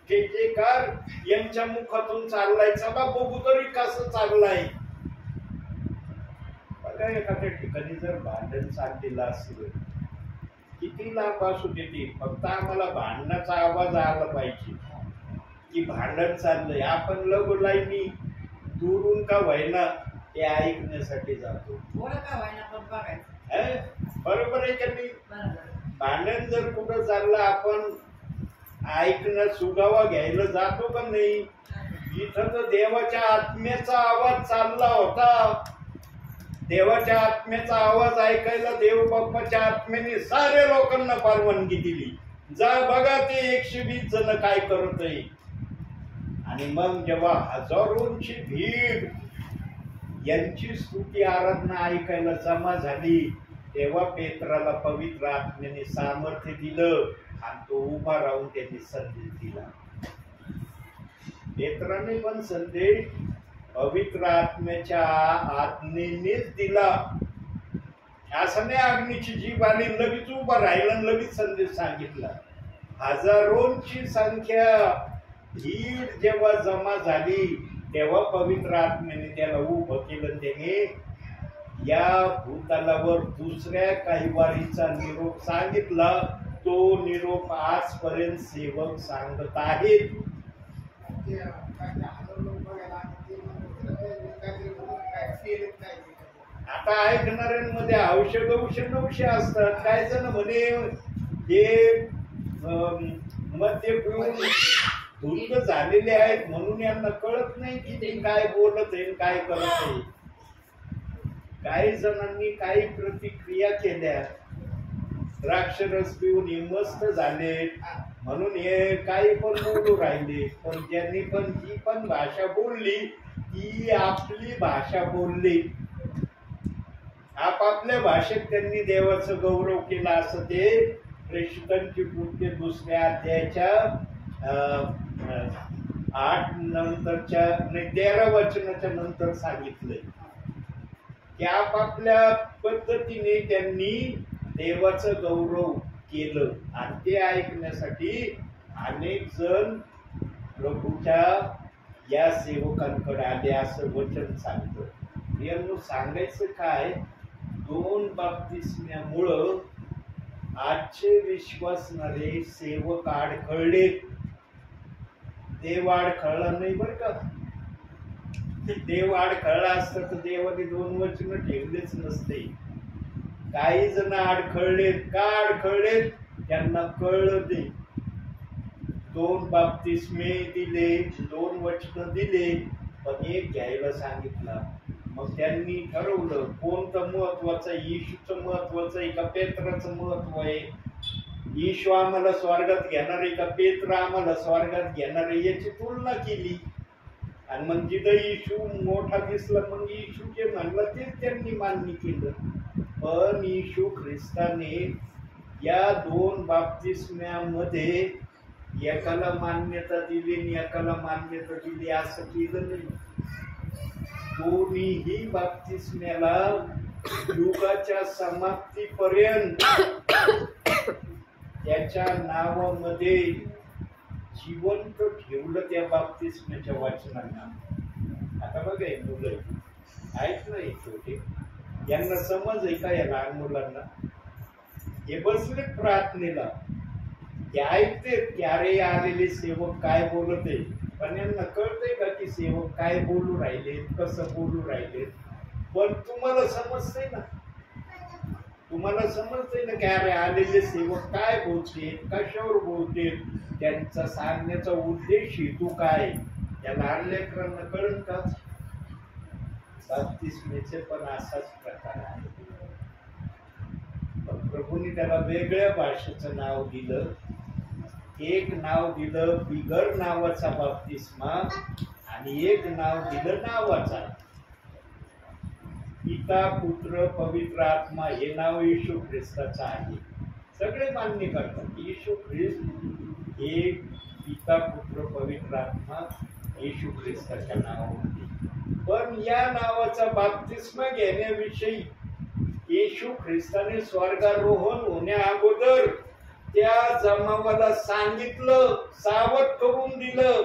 A: जय जयकार यांच्या मुखातून चाललाय. चला बघू तरी कसं चाललाय. बघा, एखाद्या ठिकाणी जर भांडण चाललेलं असेल, किती लांब असू देते, फक्त आम्हाला भांडणाचा आवाज आला पाहिजे की भांडण चाललंय. आपण लगोलाईनी दुरून का व्हायना ते ऐकण्यासाठी जातो. बरोबर आहे का नाही? भांडण जर कुठं चाललं आपण ऐकणं, सुगावा घ्यायला जातो का नाही? इथं तर देवाच्या आत्म्याचा आवाज चालला होता. देवाच्या आत्म्याचा आवाज ऐकायला देव बाप्पाच्या आत्म्याने सारे लोकांना परवानगी दिली. जा बघा ते 120 जण काय करत आहे. आणि मग जेव्हा हजारोंची भीड यांची स्तुती आराधना ऐकायला जमा झाली, तेव्हा पेत्राला पवित्र आत्म्याने सामर्थ्य दिलं आणि तो उभा राहून त्यांनी संदेश दिला. पेत्राने पण संदेश पवित्र आत्म्याच्या आज्ञेनेच दिला. असं नाही अग्नीची जीभ आली लगेच उभा राहिला लगेच संदेश सांगितला. हजारोंची संख्या भीड जेव्हा जमा झाली तेव्हा पवित्र आत्म्याने त्याला उभं केलं. त्याने या भूतलावर दुसऱ्या कैवारीचा निरोप सांगितला. तो निरोप आजपर्यंत सेवक सांगत आहेत. आता ऐकणाऱ्यांमध्ये औषध असतात. काय जण म्हणे हे मद्य पिऊन धुंद झालेले आहेत म्हणून यांना कळत नाही की ते काय बोलत आहे काय करत आहे. काही जणांनी काही प्रतिक्रिया केल्या, द्राक्षरस पिऊन मस्त झाले म्हणून हे काही पण बोलू राहिले. पण ज्यांनी पण जी पण भाषा बोलली ती आपली भाषा बोलली. आपापल्या भाषेत त्यांनी देवाचा गौरव केला. असं ते प्रेषितांची कृत्य 2 अध्यायाच्या 8 नंतरच्या नाही 13 वचनाच्या नंतर सांगितलंय की आपापल्या पद्धतीने त्यांनी देवाचं गौरव केलं आणि ते ऐकण्यासाठी अनेक जण प्रभूच्या या सेवकांकडे आले असं वचन सांगतं. यांना सांगायचं काय, 2 बाप्तिस्म्यामुळं आजचे विश्वासणारे सेवक अडखळले. देव अडखळला नाही बरं का. देव अडखळला असता तर देवाने 2 वचन ठेवलेच नसते. काही जण अडखळलेत. का अडखळलेत? त्यांना कळलं ते. 2 बाप्तिस्मे दिले, 2 वचन दिले, पण एक घ्यायला सांगितलं. मग त्यांनी ठरवलं कोणतं महत्वाचं आहे, येशूचं महत्वाचं आहे का पेत्राचं महत्व आहे. येशू आम्हाला स्वर्गात घेणार आहे का पेत्र आम्हाला स्वर्गात घेणार आहे, याची तुलना केली. आणि मग जिथं येशू मोठा दिसला मग येशू जे म्हणलं तेच त्यांनी मान्य केलं. पण येशू ख्रिस्ताने या 2 बाप्तिस्म्यामध्ये एकाला मान्यता दिली आणि एकाला मान्यता दिली असं केलं नाही. दोन्हीही बाप्तिस्म्याला युगाच्या समाप्तीपर्यंत त्याच्या नावामध्ये जिवंत ठेवलं त्या बाप्तिस्म्याच्या वाचनांना. आता बघा मुलं आहेत ना छोटे, यांना समज आहे का या लहान मुलांना? हे बसले प्रार्थनेला, ते ऐकते की अरे आलेले सेवक काय बोलत आहे, पण यांना कळतंय का की सेवक काय बोलू राहिले, कसं बोलू राहिले. पण तुम्हाला समजतंय ना, तुम्हाला समजतंय ना की अरे आलेले सेवक काय बोलते, कशावर बोलते, त्यांचा सांगण्याचा उद्देश हेतू काय. या लहान लेकरांना कळत का? बाप्तिस्मेचे पण असाच प्रकार आहे. प्रभूंनी त्याला वेगळ्या भाषेचं नाव दिलं. एक नाव दिलं बिगर नावाचा बाप्तिस्मा आणि एक नाव दिलं नावाचा. पिता पुत्र पवित्र आत्मा हे नाव येशू ख्रिस्ताचं आहे. सगळे मान्य करतात येशू ख्रिस्त हे पिता पुत्र पवित्र आत्मा येशू ख्रिस्ताच्या नावामध्ये. पण या नावाचा बाप्तिस्मा घेण्याविषयी येशू ख्रिस्ताने स्वर्गारोहण होण्या अगोदर त्या जमावाला सांगितलं, सावध करून दिलं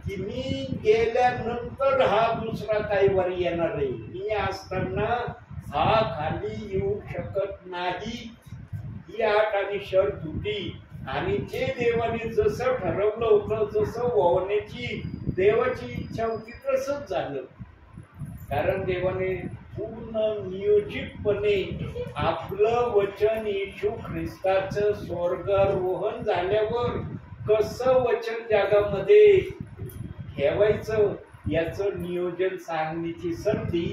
A: की मी गेल्यानंतर हा दुसरा काही वर येणार आहे. मी असताना हा खाली येऊ शकत नाही. ही अट आणि शर्त होती. आणि जे देवाने जसं ठरवलं होतं, जसं होण्याची देवाची इच्छा होती तसंच झालं. कारण देवाने पूर्ण नियोजितपणे आपलं वचन येशू ख्रिस्ताचं स्वर्गारोहण झाल्यावर कसं वचन जगामध्ये ठेवायचं याचं नियोजन सांगण्याची संधी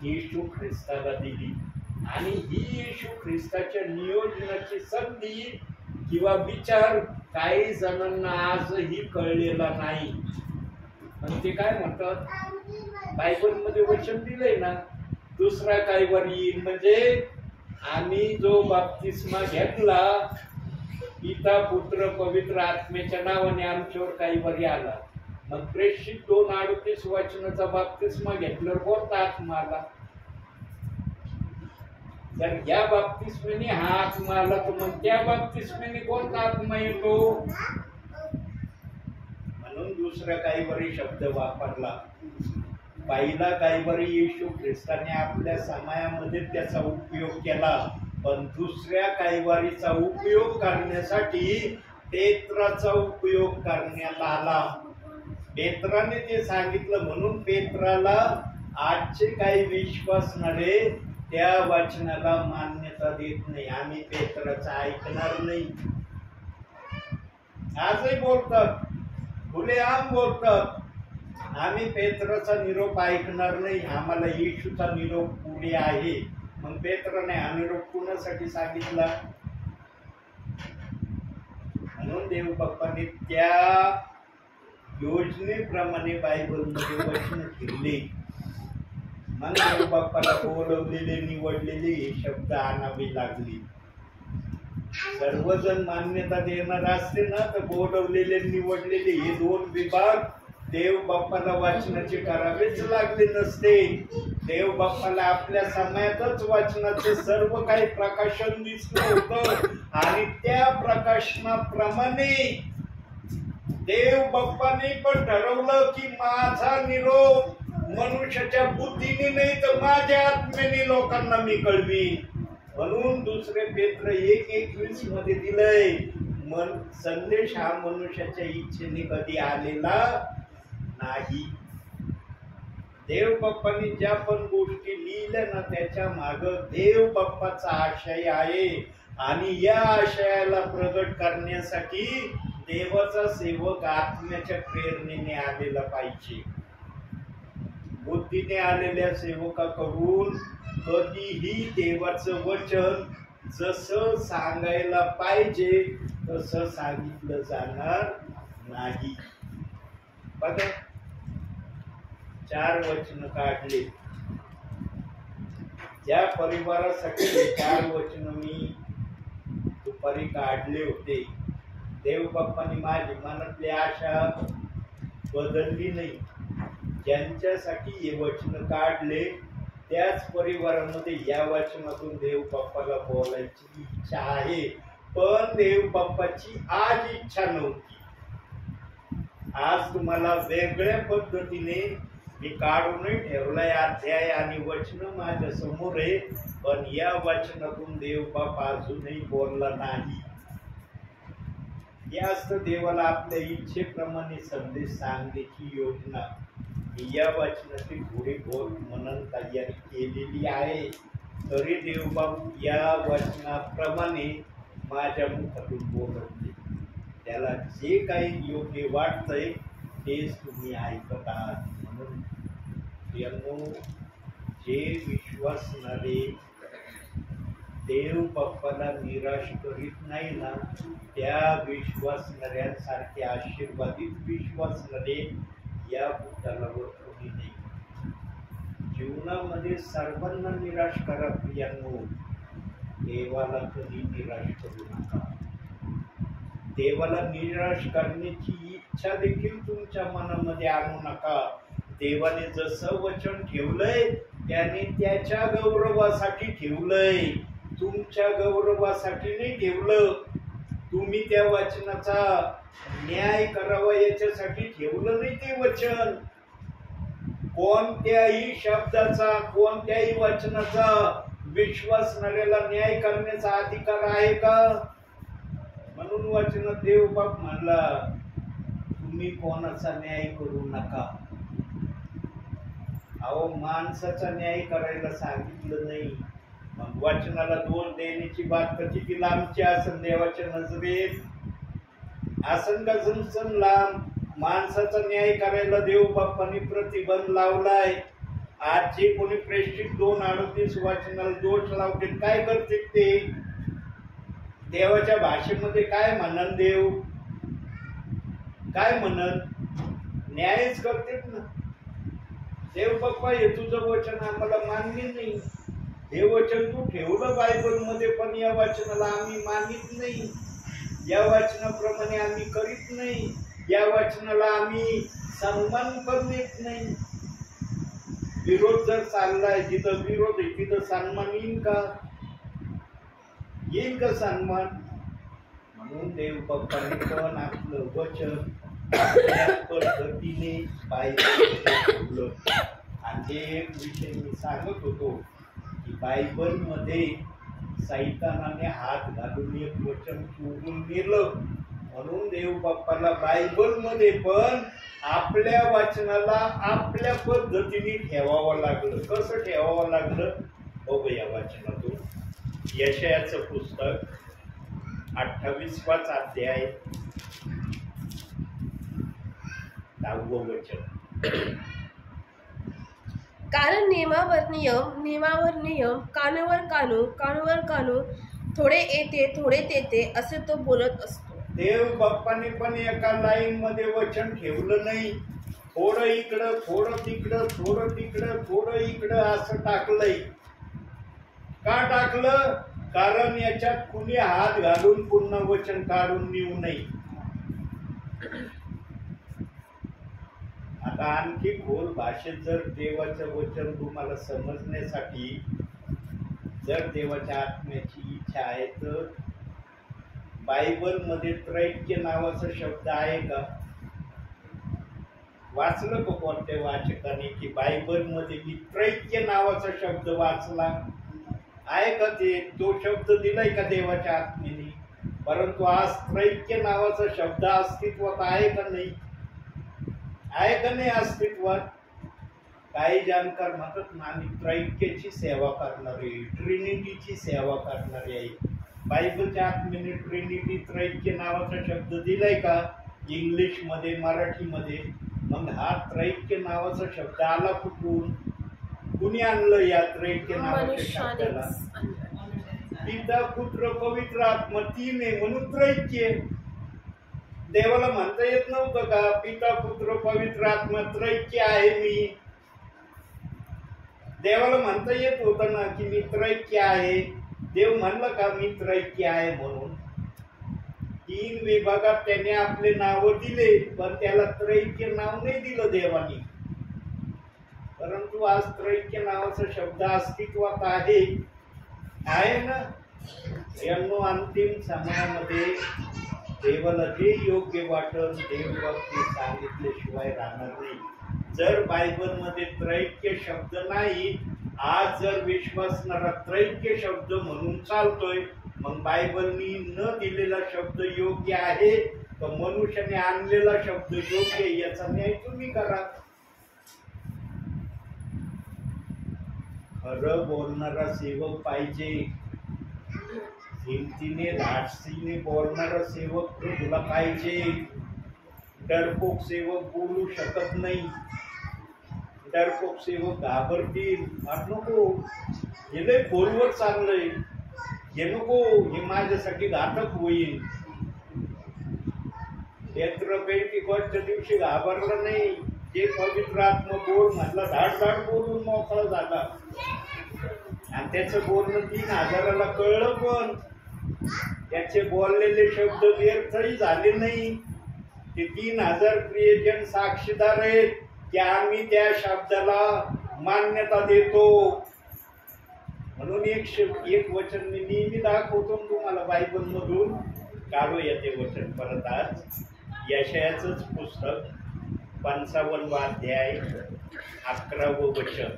A: येशू ख्रिस्ताला दिली. आणि ही येशू ख्रिस्ताच्या नियोजनाची संधी किंवा विचार काही जणांना आजही कळलेला नाही. पण ते काय म्हणतात, बायबलमध्ये वचन दिलंय ना दुसरा काही वर येईल. म्हणजे आम्ही जो बाप्तिस्मा घेतला पिता पुत्र पवित्र आत्म्याच्या नावाने आमच्यावर काही वर आला. मग प्रेषित 2:38 वचनाचा बाप्तिस्मा घेतल्यावर कोणता आत्मा आला? जर या बाप्तिस्म्याने हा आत्मा आला तर मग त्या बाप्तिस्म्याने कोणता आत्मा येतो? म्हणून दुसरा काही वरी शब्द वापरला. पहिला काही वरी येशू ख्रिस्ताने आपल्या समायामध्ये त्याचा उपयोग केला. पण दुसऱ्या काही वारीचा उपयोग करण्यासाठी पेत्राचा उपयोग करण्यात आला. पेत्राने ते सांगितलं म्हणून पेत्राला आजचे काही विश्वासणारे त्या वचनाला मान्यता देत नाही. आम्ही पेत्राचं ऐकणार नाही. आजही बोलतात, खुलेआम बोलतात, आम्ही पेत्राचा निरोप ऐकणार नाही, आम्हाला येशूचा निरोप पुढे आहे. मग पेत्राने हा निरोप कुणासाठी सांगितला? म्हणून देव बाप्पाने त्या योजनेप्रमाणे बायबलमध्ये वचन ठेवले. मग देव बाप्पाला बोलवलेले निवडलेले हे शब्द आणावे लागले. सर्वजण मान्यता देणार असते ना तर बोलवलेले निवडलेले हे 2 विभाग देव बाप्पाला वाचनाचे करावेच लागले नसते. देव बाप्पाला आपल्या समयातच वाचनाचे सर्व काही प्रकाशन दिसलं होतं आणि त्या प्रकाशनाप्रमाणे देव बाप्पाने पण ठरवलं की माझा निरोप मनुष्याच्या बुद्धीने नाही तर माझ्या आत्मेने लोकांना मी कळवी. म्हणून दुसरे पेत्र 1:21 मध्ये दिलंय, संदेश हा मनुष्याच्या इच्छेने कधी आलेला नाही. देव बाप्पाने ज्या पण गोष्टी लिहिल्या ना त्याच्या माग देव बाप्पाचा आशय आहे आणि या आशयाला प्रगट करण्यासाठी देवाचा सेवक आत्म्याच्या प्रेरणेने आलेला पाहिजे. बुद्धीने आलेल्या सेवकाकडून कधीही देवाचं वचन जसं सांगायला पाहिजे तसं सांगितलं जाणार नाही. बघा 4 वचन काढले. ज्या परिवारासाठी 4 वचन मी दुपारी काढले होते, देव बाप्पाने माझी मनातली आशा बदलली नाही. ज्यांच्यासाठी हे वचन काढले त्याच परिवारामध्ये या वचनातून देव बाप्पाला बोलायची इच्छा आहे, पण देव बाप्पाची आज इच्छा नव्हती. आज तुम्हाला वेगळ्या पद्धतीने मी काढूनही ठेवलाय अध्याय आणि वचन माझ्या समोर आहे, पण या वचनातून देव बाप्पा अजूनही बोलला नाही. याच देवाला आपल्या इच्छेप्रमाणे संदेश सांगण्याची योजना या वचनाची थोडी बहुत मनन तयारी केलेली आहे. तरी देवबाप या वचनाप्रमाणे माझ्या मुखातून बोलते. त्याला जे काही योग्य वाटतंय तेच तुम्ही ऐकत आहात. म्हणून जे विश्वासणारे देव बाप्पाला निराश करीत नाही ना, त्या विश्वासणाऱ्यांसारखे आशीर्वादित विश्वासणारे या भूतलावर कोणी नाही. जीवनामध्ये सर्वांना निराश करा प्रियांनो, देवाला कधी निराश करू नका. देवाला निराश करण्याची इच्छा देखील तुमच्या मनामध्ये आणू नका. देवाने जसं वचन ठेवलंय त्याने त्याच्या गौरवासाठी ठेवलंय, तुमच्या गौरवासाठी नाही ठेवलं. तुम्ही त्या वचनाचा न्याय करावा याच्यासाठी ठेवलं नाही ते वचन. कोणत्याही शब्दाचा कोणत्याही वचनाचा विश्वासणाऱ्याला न्याय करण्याचा अधिकार आहे का? म्हणून वचनात देव बाप म्हणला तुम्ही कोणाचा न्याय करू नका. अहो माणसाचा न्याय करायला सांगितलं नाही, मग वचनाला दोष देण्याची बात कधी लांबची असन देवाच्या नजरेत? असन का जमसन लांब? माणसाचा न्याय करायला देव बाप्पांनी प्रतिबंध लावलाय. आज जे कोणी प्रेषित 2:38 वचनाला दोष लावते काय करते ते? देवाच्या भाषेमध्ये काय म्हणन देव? काय म्हणन? न्यायच करतेत ना. देव बाप्पा हे तुझं वचन आम्हाला मान्य नाही, हे वचन तू ठेवलं बायबल मध्ये, पण या वचनाला आम्ही मानित नाही, या वचनाप्रमाणे आम्ही करीत नाही, या वचनाला आम्ही सन्मान पण देत नाही. विरोध जर चाललाय, जिथं विरोध आहे तिथं सन्मान येईल का? येईल का सन्मान? म्हणून देव बाप्पाने पण आपलं वचन पद्धतीने पाहिजे. आणि एक विषय मी सांगत होतो की बायबल मध्ये सैतानाने हात घालून एक वचन चोरून नेलं. म्हणून देव बाप्पाला बायबल मध्ये पण आपल्या वचनाला आपल्या पद्धतीने ठेवावं लागलं. कसं ठेवावं लागलं बघू या वचनातून. यशायाचं पुस्तक 28वाच अध्याय 10वं वचन.
B: कारण नियमावर नियम, नियमावर नियम, कानवर कानू, कानवर कानू, थोडे येते थोडे तेते असे तो बोलत असतो.
A: देव बाप्पाने पण एका लाईन मध्ये वचन ठेवलं नाही. थोडं इकडं, थोडं तिकडं, थोडं तिकडं, थोडं इकडं असं टाकलंय. का टाकलं? कारण याच्यात कुणी हात घालून पूर्ण वचन काढून नेऊ नये. आता आणखी खोल भाषेत जर देवाचं वचन तुम्हाला समजण्यासाठी जर देवाच्या आत्म्याची इच्छा आहे तर बायबलमध्ये त्रैक्य नावाचा शब्द आहे का? वाचलं का कोणत्या वाचकाने की बायबलमध्ये मी त्रैक्य नावाचा शब्द वाचला आहे का? तो शब्द दिलाय का देवाच्या आत्म्याने? परंतु आज त्रैक्य नावाचा शब्द अस्तित्वात आहे का नाही? आहे का नाही अस्तित्वात? काही जाणकार म्हणतात ना आम्ही त्रैक्यची सेवा करणारे, ट्रिनिटीची सेवा करणारे आहे. बायबलच्या आत्म्याने ट्रिनिटी त्रैक्य नावाचा शब्द दिलाय का इंग्लिश मध्ये, मराठीमध्ये? मग हा त्रैक्य नावाचा शब्द आला कुठून? कुणी आणलं या त्रैक्य नावाच्या शब्दाला? पिता पुत्र पवित्र आत्मा तीन आहे म्हणून त्रैक्य. देवाला म्हणता येत नव्हतं का पिता पुत्र पवित्र आत्मा त्रैक्य आहे मी? देवाला म्हणता येत होतं ना की मी त्रैक्य आहे. देव म्हणलं का मी त्रैक्य आहे म्हणून? तीन विभागात त्याने आपले नाव दिले पण त्याला त्रैक्य नाव नाही दिलं देवानी. परंतु आज त्रैक्य नावाचा शब्द अस्तित्वात आहे ना. यांनो अंतिम समयामध्ये देवाला जे योग्य वाटल देव ते सांगितल्याशिवाय राहणार नाही. जर बायबलमध्ये त्रैक्य शब्द नाही, आज जर विश्वासणारा त्रैक्य शब्द म्हणून चालतोय, मग बायबलनी न दिलेला शब्द योग्य आहे तर मनुष्याने आणलेला शब्द योग्य याचा न्याय तुम्ही करा. खरं बोलणारा सेवक पाहिजे. हिमतीने धाडसीने बोलणारा सेवक तुला पाहिजे. डरपोक सेवक बोलू शकत नाही. डरपोक सेवक घाबरतील. नको हे लय खोलवर चाललंय, हे नको, हे माझ्यासाठी घातक होईल. पेंटिकॉस्टच्या दिवशी घाबरलं नाही. जे पवित्र आत्मा बोल म्हटलं धाड धाड बोलून मोकळा झाला आणि त्याचं बोलणं 3000ला कळलं पण त्याचे बोललेले शब्द व्यर्थही झाले नाही. ते 3000 प्रियजन साक्षीदार आहेत की आम्ही त्या शब्दाला मान्यता देतो. म्हणून एक वचन मी नेहमी दाखवतो तुम्हाला बायबल मधून. काढूया ते वचन परत आज. यशायाचंच पुस्तक 55 अध्याय 11वं वचन.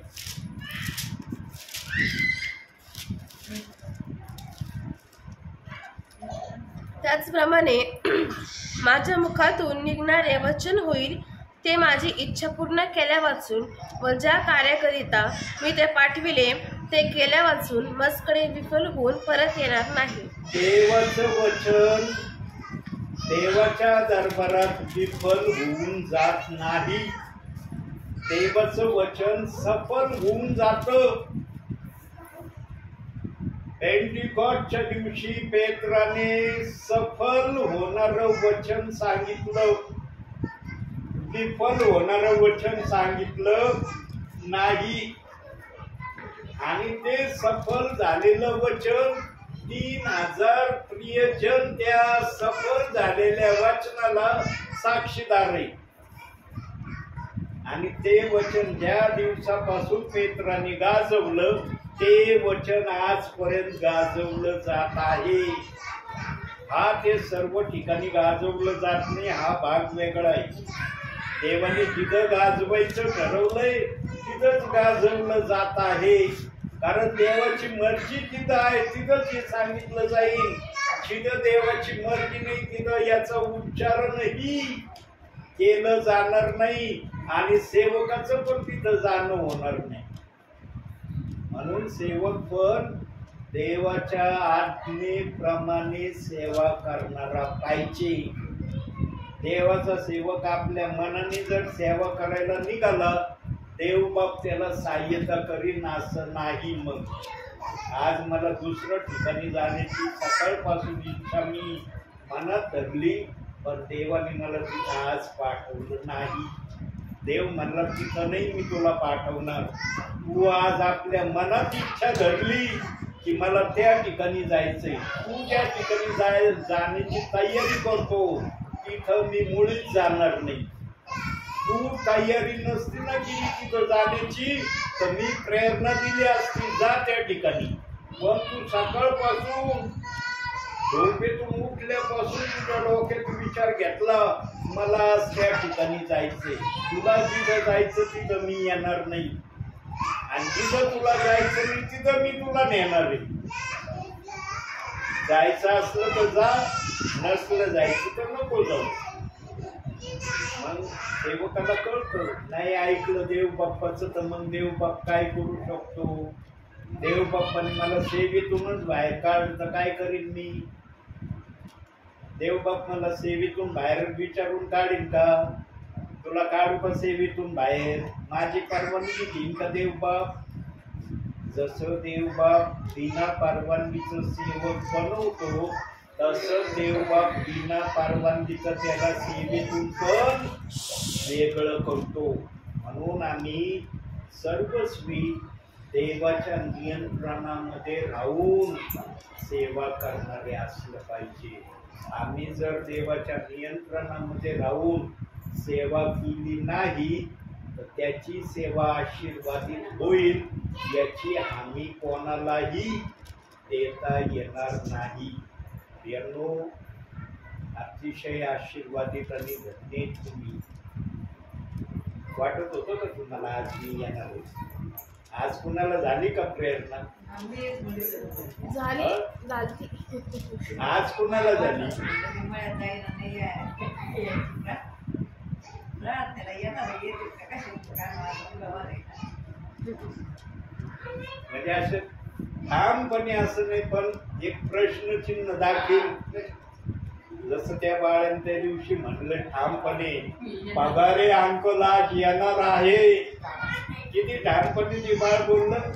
B: त्याचप्रमाणे माझ्या मुखातून निघणारे वचन होईल ते माझी इच्छा पूर्ण केल्या वाचून व ज्या कार्याकरिता मी ते पाठविले ते केल्या वाचून मजकडे विफल होऊन परत येणार नाही.
A: देवाचं वचन देवाच्या दरबारात विफल होऊन जात नाही. देवाचं वचन सफल होऊन जातं. पेंटिकॉस्टच्या दिवशी पेत्राने सफल होणारं वचन सांगितलं, विफल होणारं वचन सांगितलं नाही. आणि ते सफल झालेलं वचन 3000 प्रियजन त्या सफल झालेल्या वचनाला साक्षीदार आहे. आणि ते वचन ज्या दिवसापासून पेत्राने गाजवलं ते वचन आजपर्यंत गाजवलं जात आहे. हा ते सर्व ठिकाणी गाजवलं जात नाही, हा भाग वेगळा आहे. देवाने जिथं गाजवायचं ठरवलंय तिथंच गाजवलं जात आहे. कारण देवाची मर्जी तिथं आहे तिथंच हे सांगितलं जाईल. जिथं देवाची मर्जी नाही तिथं याचा उच्चारणही केलं जाणार नाही आणि सेवकाचं पण तिथं जाणं होणार नाही. म्हणून सेवक पण देवाच्या आज्ञेप्रमाणे सेवा करणारा पाहिजे. देवाचा सेवक आपल्या मनाने जर सेवा करायला निघाला देव बाप त्याला सहाय्यता करीन असं नाही. मग आज मला दुसऱ्या ठिकाणी जाण्याची सकाळपासून इच्छा मी मनात धरली पण देवाने मला तिथं आज पाठवलं नाही. देव म्हणला तिथं नाही मी तुला पाठवणार. तू आज आपल्या मनात इच्छा धरली की मला त्या ठिकाणी जायचंय, तू त्या ठिकाणी जाण्याची तयारी करतो, तिथं मी मुळीच जाणार नाही. तू तयारी नसती ना केली तिथं जाण्याची तर मी प्रेरणा दिली असती जा त्या ठिकाणी. पण तू सकाळपासून झोपेतून उठल्यापासून तुझ्या डोक्यात विचार घेतला मला आज त्या ठिकाणी जायचंय. तुला जिथं जायचं तिथं मी येणार नाही आणि जिथं तुला जायचं नाही तिथं मी तुला नेणार आहे. जायचं असलं तर जा, नसलं जायचं तर नको जाऊ. मग सेवकाला कळतं नाही ऐकलं देव बाप्पाचं तर मग देव बाप काय करू शकतो. देव बाप्पाने मला सेवेतूनच बाहेर काढलं तर काय करीन मी. देव बाप मला सेवेतून बाहेर विचारून काढीन का. तुला काढू का सेवेतून बाहेर. माझी परवानगी घेईन का देव बाप. जसं देव बाप बिना परवानगीचं सेवक बनवतो तसं देव बाप बिना परवानगीचं त्याला सेवेतून पण वेगळं करतो. म्हणून आम्ही सर्वस्वी देवाच्या नियंत्रणामध्ये राहून सेवा करणारे असलं पाहिजे. आम्ही जर देवाच्या नियंत्रणामध्ये राहून सेवा केली नाही तर त्याची सेवा आशीर्वादित होईल याची आम्ही कोणालाही देता येणार नाही. यांनो अतिशय आशीर्वादित आणि धन्य तुम्ही. वाटत होतं का तुम्हाला आज मी येणार आहे. आज कुणाला झाली का प्रेरणा.
B: झाली.
A: आज कुणाला झाली. म्हणजे असं ठामपणे असं नाही पण एक प्रश्नचिन्ह दाखल. जसं त्या बाळाने त्या दिवशी म्हणलं ठामपणे पगारे अंकलाज येणार आहे. किती ठामपणे ते बाळ बोललं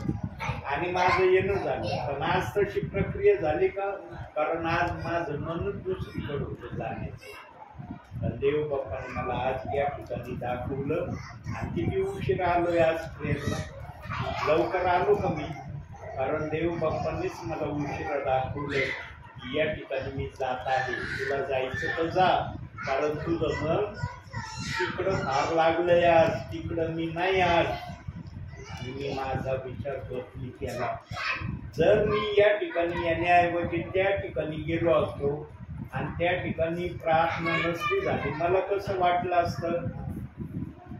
A: आणि माझं येणं झालं. पण आज तशी प्रक्रिया झाली का. कारण आज माझं मनच दुसरीकडे होतं जाण्याचं. पण देव बाप्पाने मला आज या ठिकाणी दाखवलं आणि किती उशीर आलोय आज प्रेरणा. लवकर आलो का मी. कारण देव बाप्पांनीच मला उशिरा दाखवलं की या ठिकाणी मी जात आहे. तुला जायचं तर जा कारण तुझं मन तिकडं फार लागलंय आज. तिकडं मी नाही आज. मी माझा विचार बदली केला. जर मी या ठिकाणी येण्याऐवजी त्या ठिकाणी गेलो असतो आणि त्या ठिकाणी प्रार्थना नसती झाली मला कसं वाटलं असतं.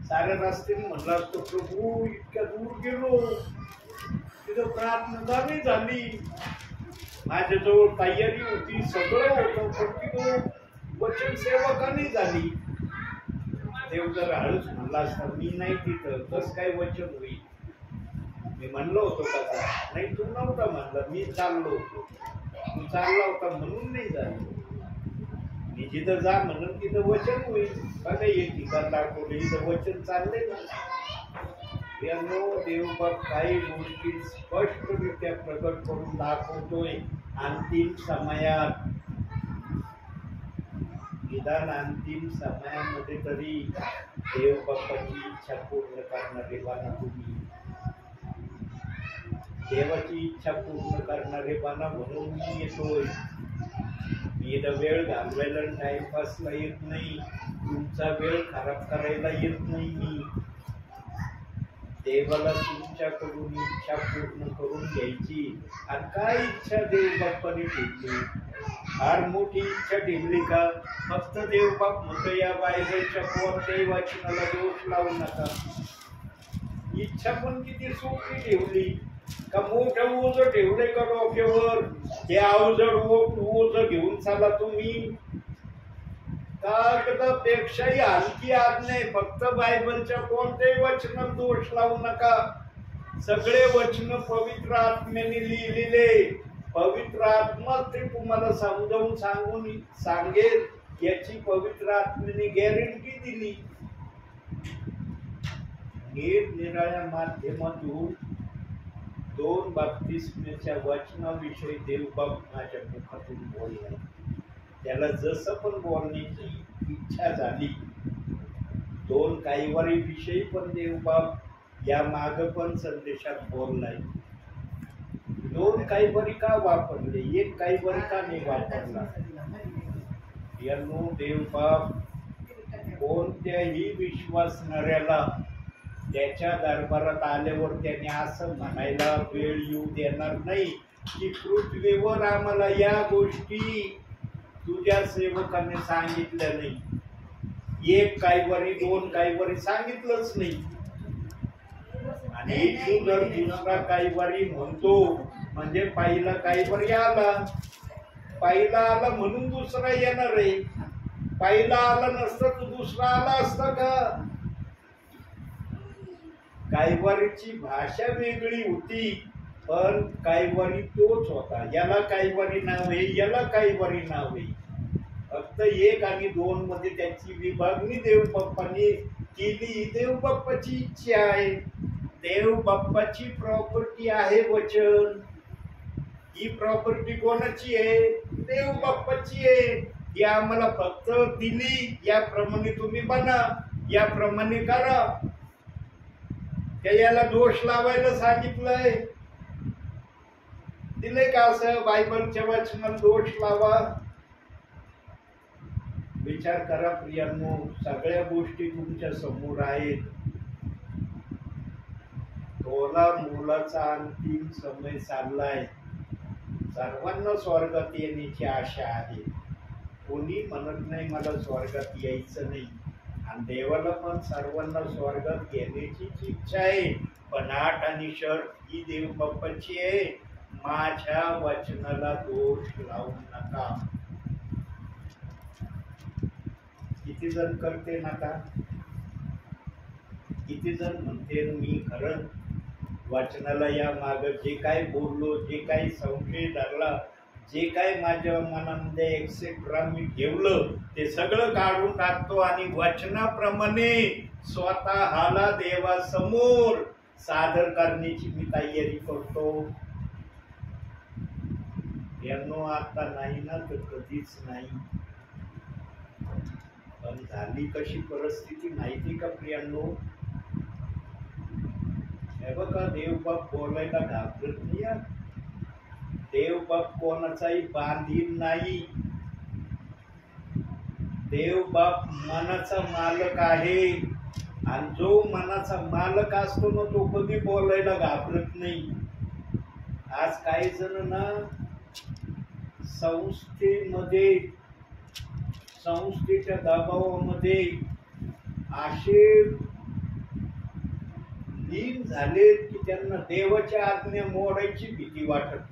A: साऱ्या रस्त्याने म्हणलं असतो प्रभू इतक्या दूर गेलो तिथं प्रार्थना नाही झाली. माझ्याजवळ तयारी होती सगळं होतं पण तिथं वचन सेवकाने झाली. देव जर हळूच म्हणला असता मी नाही तिथं कसं काय वचन होईल. मी म्हणलो होतो का नाही तू नव्हता म्हणला मी चाललो होतो. तू चालला होता म्हणून नाही झालं. मी जिथं जा म्हणून तिथं वचन होईल का नाही. एक ठिकाण दाखवलं इथं वचन चाललंय ना. देवबाप काही गोष्टी स्पष्टरित्या प्रकट करून दाखवतोय. अंतिम समयात निदान अंतिम समयामध्ये तरी देवबापाची इच्छा पूर्ण करणारे बना तुम्ही. देवाची इच्छा पूर्ण करणारे बना म्हणून मी येतोय. मी इथं वेळ घालवायला टाइमपासला येत नाही. तुमचा वेळ खराब करायला येत नाही मी. देवाला तुमच्याकडून इच्छा पूर्ण करून घ्यायची. आणि काय इच्छा देवबाप्पाने ठेवली. फार मोठी इच्छा ठेवली का. फक्त देवबाप म्हणतो या बायबलच्या कोणत्याही वाचनाला दोष लावू नका. इच्छा पण किती सोपी ठेवली का. मोठं ओझ ठेवलंय का डोक्यावर. हे अवजड ओझ घेऊन चाला तुम्ही. पेक्षाही हलकी आज्ञा आहे. फक्त बायबलच्या कोणत्याही वचनात दोष लावू नका. सगळे वचन पवित्र आत्म्याने लिहिलेले. पवित्र आत्मा ते तुम्हाला समजावून सांगेल याची पवित्र आत्म्याने गॅरंटी दिली. निरनिराळ्या माध्यमातून 2 बाप्तिस्माच्या वचनाविषयी देवबाप माझ्या मुखातून बोलला. त्याला जसं पण बोलण्याची इच्छा झाली. 2 कैवारी विषयी पण देवबाप या माग पण संदेशात बोललाय. 2 कैवारी का वापरले. 1 कैवारी का नाही वापरला. यानो देवबाप कोणत्याही विश्वासणाऱ्याला त्याच्या दरबारात आल्यावर त्याने असं म्हणायला वेळ येऊ देणार नाही की पृथ्वीवर आम्हाला या गोष्टी तुझ्या सेवकाने सांगितल्या नाही. एक काहीवरी दोन काहीवरी सांगितलंच नाही. आणि तू जर दुसरा काहीवरी म्हणतो म्हणजे पहिला काहीवरी आला, पहिला आला म्हणून दुसरा येणार आहे. पहिला आला नसता तू दुसरा आला असता का? काहीवरीची भाषा वेगळी होती, पण काहीवरी तोच होता. याला काहीवरी नाव आहे, याला काहीवरी नाव आहे. फक्त एक आणि दोन मध्ये त्याची विभागणी देव बाप्पांनी केली. देव बाप्पाची इच्छा आहे, देव बाप्पाची प्रॉपर्टी आहे वचन. ही प्रॉपर्टी कोणाची आहे? देव बाप्पाची आहे. ही आम्हाला फक्त दिली, याप्रमाणे तुम्ही बना, याप्रमाणे करा. याला दोष लावायला सांगितलंय? दिले का असं बायबलच्या वचनाला दोष लावा? विचार करा प्रियांनो, सगळ्या गोष्टी तुमच्या समोर आहेत. तोला मुलाचा अंतिम समय चाललाय. सर्वांना स्वर्गात येण्याची आशा आहे. कोणी म्हणत नाही मला स्वर्गात यायचं नाही. आणि देवाला पण सर्वांना स्वर्गात येण्याची इच्छा आहे. पण आठ आणि शर्त ही देव बाप्पाची आहे, माझ्या वचनाला दोष लावू नका. किती जण करते नका, किती जण म्हणते मी खरं वचनाला या माग जे काय बोललो, जे काही संशय धरला, जे काय माझ्या मनामध्ये एक्सेट्रा मी ठेवलं ते सगळं काढून टाकतो आणि वचनाप्रमाणे स्वतःला देवासमोर सादर करण्याची मी तयारी करतो. यांनो आता नाही ना तर कधीच नाही. पण झाली कशी परिस्थिती माहिती का प्रियांनो? हे बघा, देवबाप बोलायला घाबरत नाही. देवबाप कोणाचाही बांधील नाही. देवबाप मनाचा मालक आहे. आणि जो मनाचा मालक असतो ना तो कधी बोलायला घाबरत नाही. आज काही जण ना संस्थेमध्ये, संस्थेच्या दबावामध्ये असे लीन झाले की त्यांना देवाच्या आज्ञा मोडायची भीती वाटत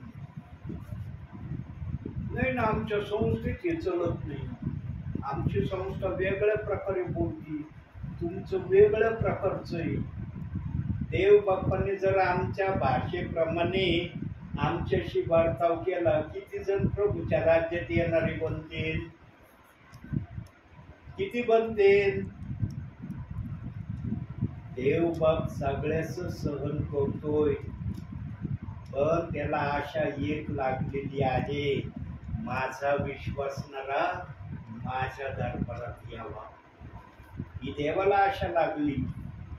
A: नाही ना. आमच्या संस्थेत हे चलत नाही. आमची संस्था वेगळ्या प्रकारे बोलती, तुमचं वेगळ्या प्रकारचं आहे. देव बाप्पाने जर आमच्या भाषेप्रमाणे आमच्याशी वार्ताव केला, किती जण प्रभूच्या राज्यात येणारे बनतील? किती बनतील? देव बाप सगळ्याच सहन करतोय, पण त्याला आशा एक लागलेली आहे, माझा विश्वासणारा माझ्या दरबारात यावा. ही देवाला आशा लागली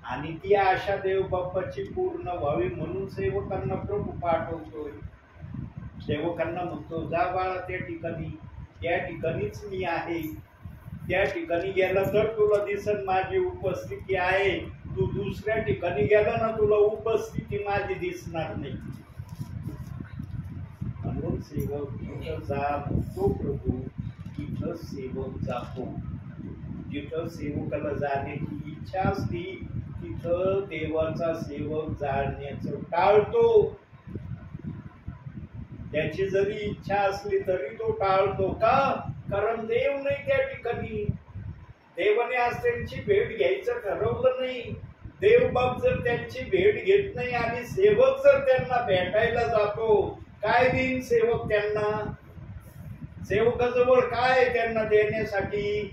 A: आणि ती आशा देव बाप्पाची पूर्ण व्हावी म्हणून सेवकांना प्रभू पाठवतोय. सेवकांना म्हणतो जा बाळा त्या ठिकाणी, त्या ठिकाणीच मी आहे. त्या ठिकाणी गेला तर तुला दिसन माझी उपस्थिती आहे. तू दुसऱ्या ठिकाणी गेला ना तुला उपस्थिती माझी दिसणार नाही. म्हणून सेवक जिथं जा तो प्रभू तिथं सेवक जातो. जिथं सेवकाला जाण्याची इच्छा असती तिथं देवाचा सेवक जाण्याचं टाळतो. त्याची जरी इच्छा असली तरी तो टाळतो. का? कारण देव नाही त्या ठिकाणी. देवाने आज त्यांची भेट घ्यायचं ठरवलं नाही. देवबाप जर त्यांची भेट घेत नाही आणि सेवक जर त्यांना भेटायला जातो, काय देईन सेवक त्यांना? सेवकाजवळ काय त्यांना देण्यासाठी?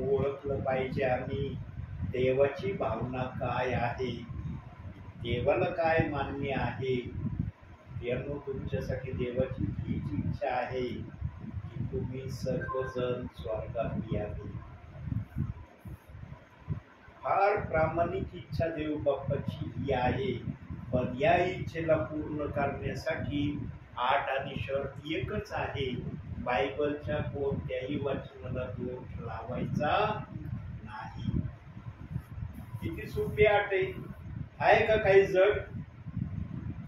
A: ओळखलं पाहिजे आम्ही देवाची भावना काय आहे, देवाला काय मान्य आहे. यानो तुमच्यासाठी देवाची हीच इच्छा आहे की तुम्ही सर्वजण स्वर्गात यावे. फार प्रामाणिक इच्छा देव बाप्पाची ही आहे. पण या इच्छेला पूर्ण करण्यासाठी आठ आणि शर्त एकच आहे, बायबलच्या कोणत्याही वचनाला दोष लावायचा नाही. किती सोपी अट आहे का काही जड?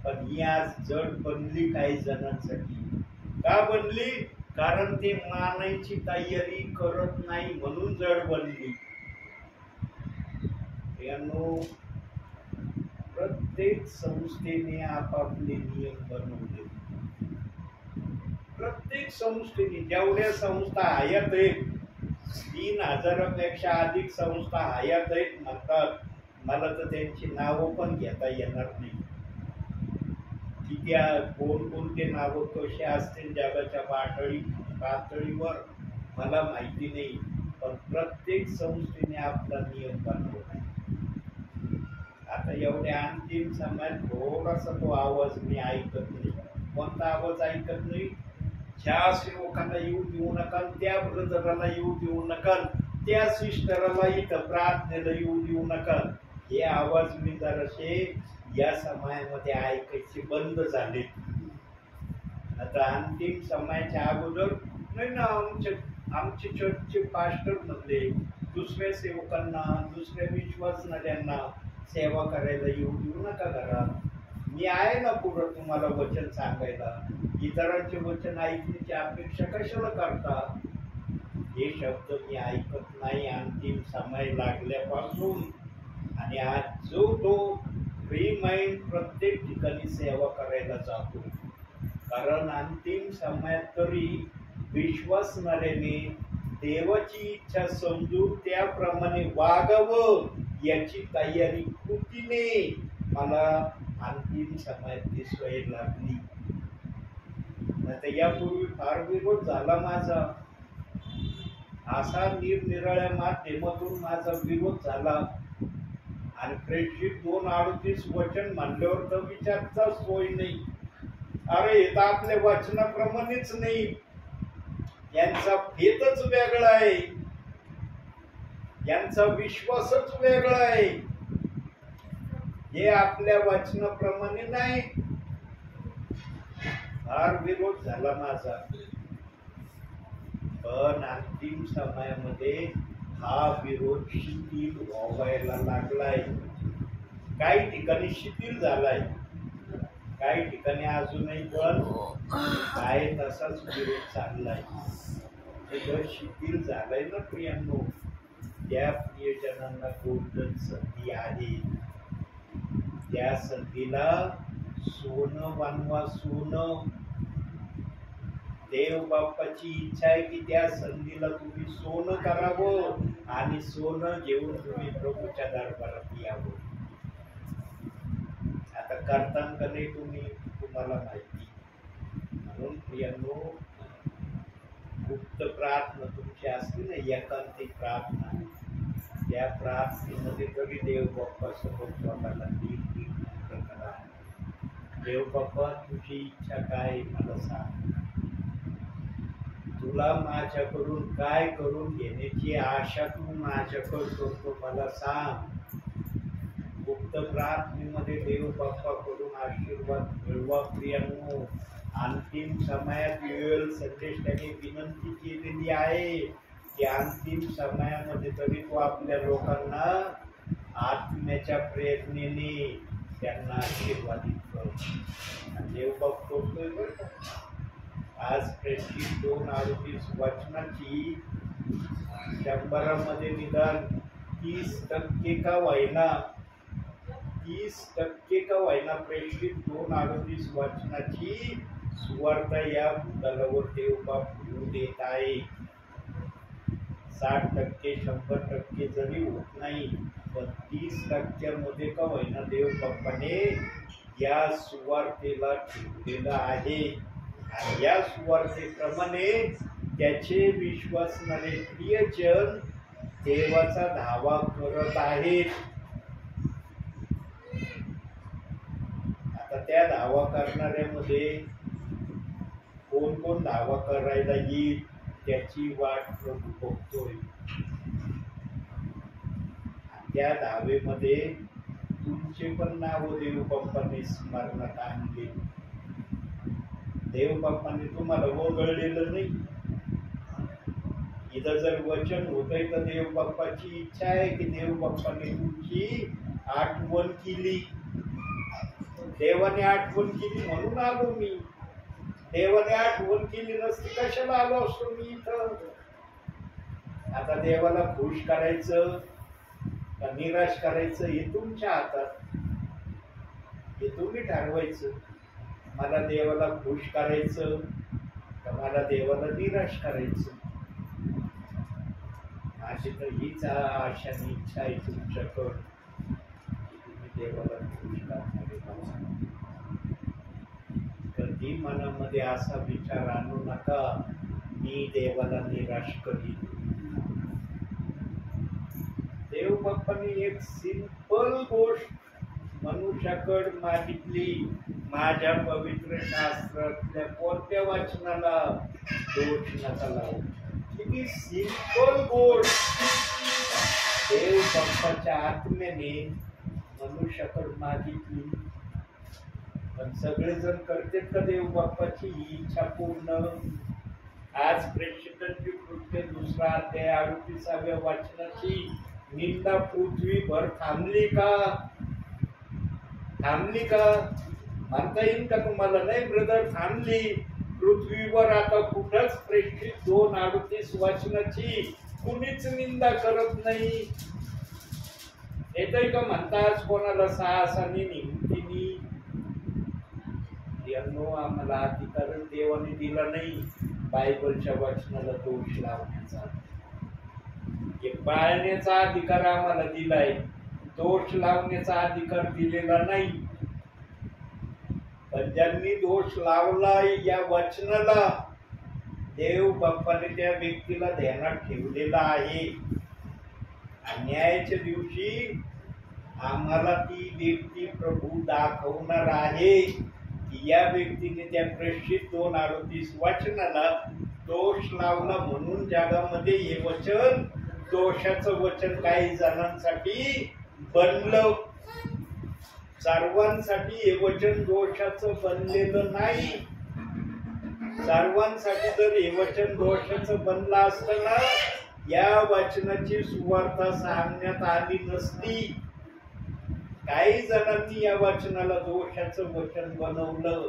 A: पण ही आज जड बनली काही जणांसाठी. का बनली? कारण ते मानायची तयारी करत नाही म्हणून जड बनली. यानो प्रत्येक संस्थेने आपापले नियम बनवले. प्रत्येक संस्थेने, जेवढ्या संस्था हयात आहेत, 3000पेक्षा अधिक संस्था हयात आहेत म्हणतात. मला तर त्यांची नावं पण घेता येणार नाही. की त्या कोणकोणते नावं कसे असतील जगाच्या पातळीवर मला माहिती नाही. पण प्रत्येक संस्थेने आपला नियम बनवला. आता एवढ्या अंतिम समयात थोडासा तो आवाज मी ऐकत नाही. कोणता आवाज ऐकत नाही? ज्या सेवकांना येऊ देऊ नका, त्या ब्रदराला येऊ देऊ नका, त्या सिस्टरला इथं प्रार्थनेला येऊ देऊ नका. हे आवाज मी जरासे या समयामध्ये ऐकायचे बंद झाले. आता अंतिम समयाच्या अगोदर नाही ना, आमचे चर्चचे पास्टर म्हणले दुसऱ्या सेवकांना, दुसऱ्या विश्वासणाऱ्यांना सेवा करायला येऊ देऊ नका घरात. मी आहे ना पुढं तुम्हाला वचन सांगायला. इतरांचे वचन ऐकण्याची अपेक्षा कशाला करता? हे शब्द मी ऐकत नाही अंतिम समय लागल्यापासून. आणि आज जो तो फ्री माइंड प्रत्येक ठिकाणी सेवा करायला जातो. कारण अंतिम समयात तरी विश्वासणाऱ्याने देवाची इच्छा समजून त्याप्रमाणे वागावं याची तयारी कृतीने मला अंतिम समयात दिसायला लागली. आता यापूर्वी फार विरोध झाला माझा. असा निरनिराळ्या माध्यमातून माझा विरोध झाला. आणि प्रेषित 2:38 वचन म्हणल्यावर तर विचारचा सोय नाही. अरे हे तर आपल्या वचनाप्रमाणेच नाही. यांचा भेदच वेगळा आहे, यांचा विश्वासच वेगळा आहे. हे आपल्या वचनाप्रमाणे नाही. फार विरोध झाला माझा. पण अंतिम समयामध्ये हा विरोध शिथिल व्हायला लागलाय. काही ठिकाणी शिथिल झालाय, काही ठिकाणी अजूनही पण काय तसाच विरोध चाललाय. जर शिथिल झालाय ना प्रियांनो, त्या प्रियजनांना गोल्डन संधी आहे. त्या संधीला सोनं बनवा. सोनं, देव बाप्पाची इच्छा आहे की त्या संधीला तुम्ही सोनं करावं आणि सोनं घेऊन तुम्ही प्रभूच्या दरबारात यावं. आता करतान का नाही तुम्हाला माहिती. म्हणून प्रियांनो, गुप्त प्रार्थना तुमची असते ना, एकांतिक प्रार्थना, त्या प्रार्थनेमध्ये तरी देव बाप्पा समोर स्वतःला करा. देव बाप्पा तुझी इच्छा काय मला सांग. तुला माझ्याकडून काय करून घेण्याची आशा तू माझ्याकडे करतो मला सांग. गुप्त प्रार्थनेमध्ये देव बाप्पाकडून आशीर्वाद मिळवा प्रियांनो. अंतिम समयात युएल संदेश त्यांनी विनंती केलेली आहे की अंतिम समयामध्ये तरी तो आपल्या लोकांना आत्म्याच्या प्रेरणेने त्यांना आशीर्वादित कर. देव बाप करतोय बरं का. आज प्रेषित 2:38 वचनाची 100 निदान 30% का व्हायना, 30% का व्हायना प्रेषित 2:38 वचनाची सुवार्ता या भूतलावर देव बाप घेऊन देत आहे. 60%, 100% जरी होत नाही, पण 30% का व्हायना देव बाप्पाने या सुवार्तेला ठेवलेलं आहे. आणि या सुवार्तेप्रमाणे त्याचे विश्वासणारे प्रियजन देवाचा धावा करत आहेत. आता त्या धावा करणाऱ्यामध्ये कोण कोण धावा करायला येईल त्याची वाट प्रभू बघतोय. त्या धावेमध्ये तुमचे पण नाव देव बाप्पाने स्मरणात आणले. देव बाप्पाने तुम्हाला वगळलेलं नाही. इथं जर वचन होतंय तर देव बाप्पाची इच्छा आहे की देव बाप्पाने तुमची आठवण केली. देवाने आठवण केली म्हणून आलो मी. देवाने आठवण केली नसती कशाला आलो असतो मी इथं. आता देवाला खुश करायचं का निराश करायचं हे तुमच्या हातात. हे तुम्ही ठरवायचं. मला देवाला खुश करायचं का मला देवाला निराश करायचं. माझी तर हीच आशा आणि इच्छा आहे तुमच्याकडं की तुम्ही देवाला खुश करणारे माणसं. कधी मनामध्ये असा विचार आणू नका मी देवाला निराश करीन. देव बाप्पाने एक सिंपल गोष्ट मनुष्याकडे मागितली. माझ्या पवित्र शास्त्रातल्या कोणत्या वाचनाला दोष नका लावू. किती सिंपल गोष्ट देव बाप्पाच्या आत्म्याने मनुष्याकडे मागितली. पण सगळेजण करतात का देव बाप्पाची ही इच्छा पूर्ण. आज प्रेषितांची कृत्य 2 अध्याय 38व्या वाचनाची निंदा पृथ्वीभर थांबली का. थांबली का म्हणता येईल का तुम्हाला. नाही ब्रदर थांबली. पृथ्वीवर आता कुठंच प्रेषित 2:38 वाचनाची कुणीच निंदा करत नाही. येतोय का म्हणतात कोणाला साहसाने निमतीने. यांनो आम्हाला अधिकार देवाने दिला नाही बायबलच्या वाचनाला दोष लावण्याचा. हे पाळण्याचा अधिकार आम्हाला दिलाय. दोष लावण्याचा अधिकार दिलेला नाही. पण ज्यांनी दोष लावलाय या वचनाला देव बाप्पाने त्या व्यक्तीला ध्यानात ठेवलेला आहे. न्यायाच्या दिवशी आम्हाला ती व्यक्ती प्रभू दाखवणार आहे की या व्यक्तीने त्या प्रेषित 2:38 वचनाला दोष लावला म्हणून जगामध्ये हे वचन दोषाचं वचन काही जणांसाठी बनलं. सर्वांसाठी हे वचन दोषाचं बनलेलं नाही. सर्वांसाठी जर हे वचन दोषाचं बनलं असतं ना या वचनाची सुवार्ता सांगण्यात आली नसती. काही जणांनी या वचनाला दोषाचं वचन बनवलं.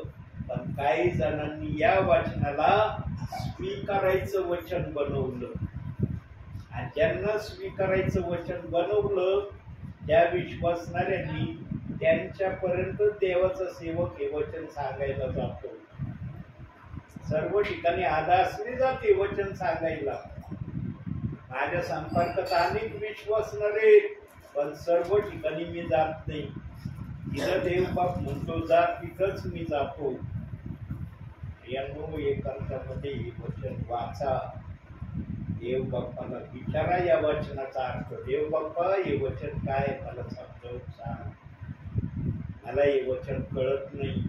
A: पण काही जणांनी या वचनाला स्वीकारायचं वचन बनवलं. आणि ज्यांना स्वीकारायचं वचन बनवलं त्या विश्वासणाऱ्यांनी त्यांच्यापर्यंत देवाचा सेवक हे वचन सांगायला जातो. सर्व ठिकाणी आदासली जाते वचन सांगायला. माझ्या संपर्कात अनेक विश्वासणारे पण सर्व ठिकाणी मी जात नाही. जिथं देवबाप म्हणतो जा तिथंच मी जातो. यांनो एकांतामध्ये हे वचन वाचा. देव बाप्पाला विचारा या वचनाचा अर्थ. देव बाप्पा हे वचन काय मला समजावून सांग. मला हे वचन कळत नाही.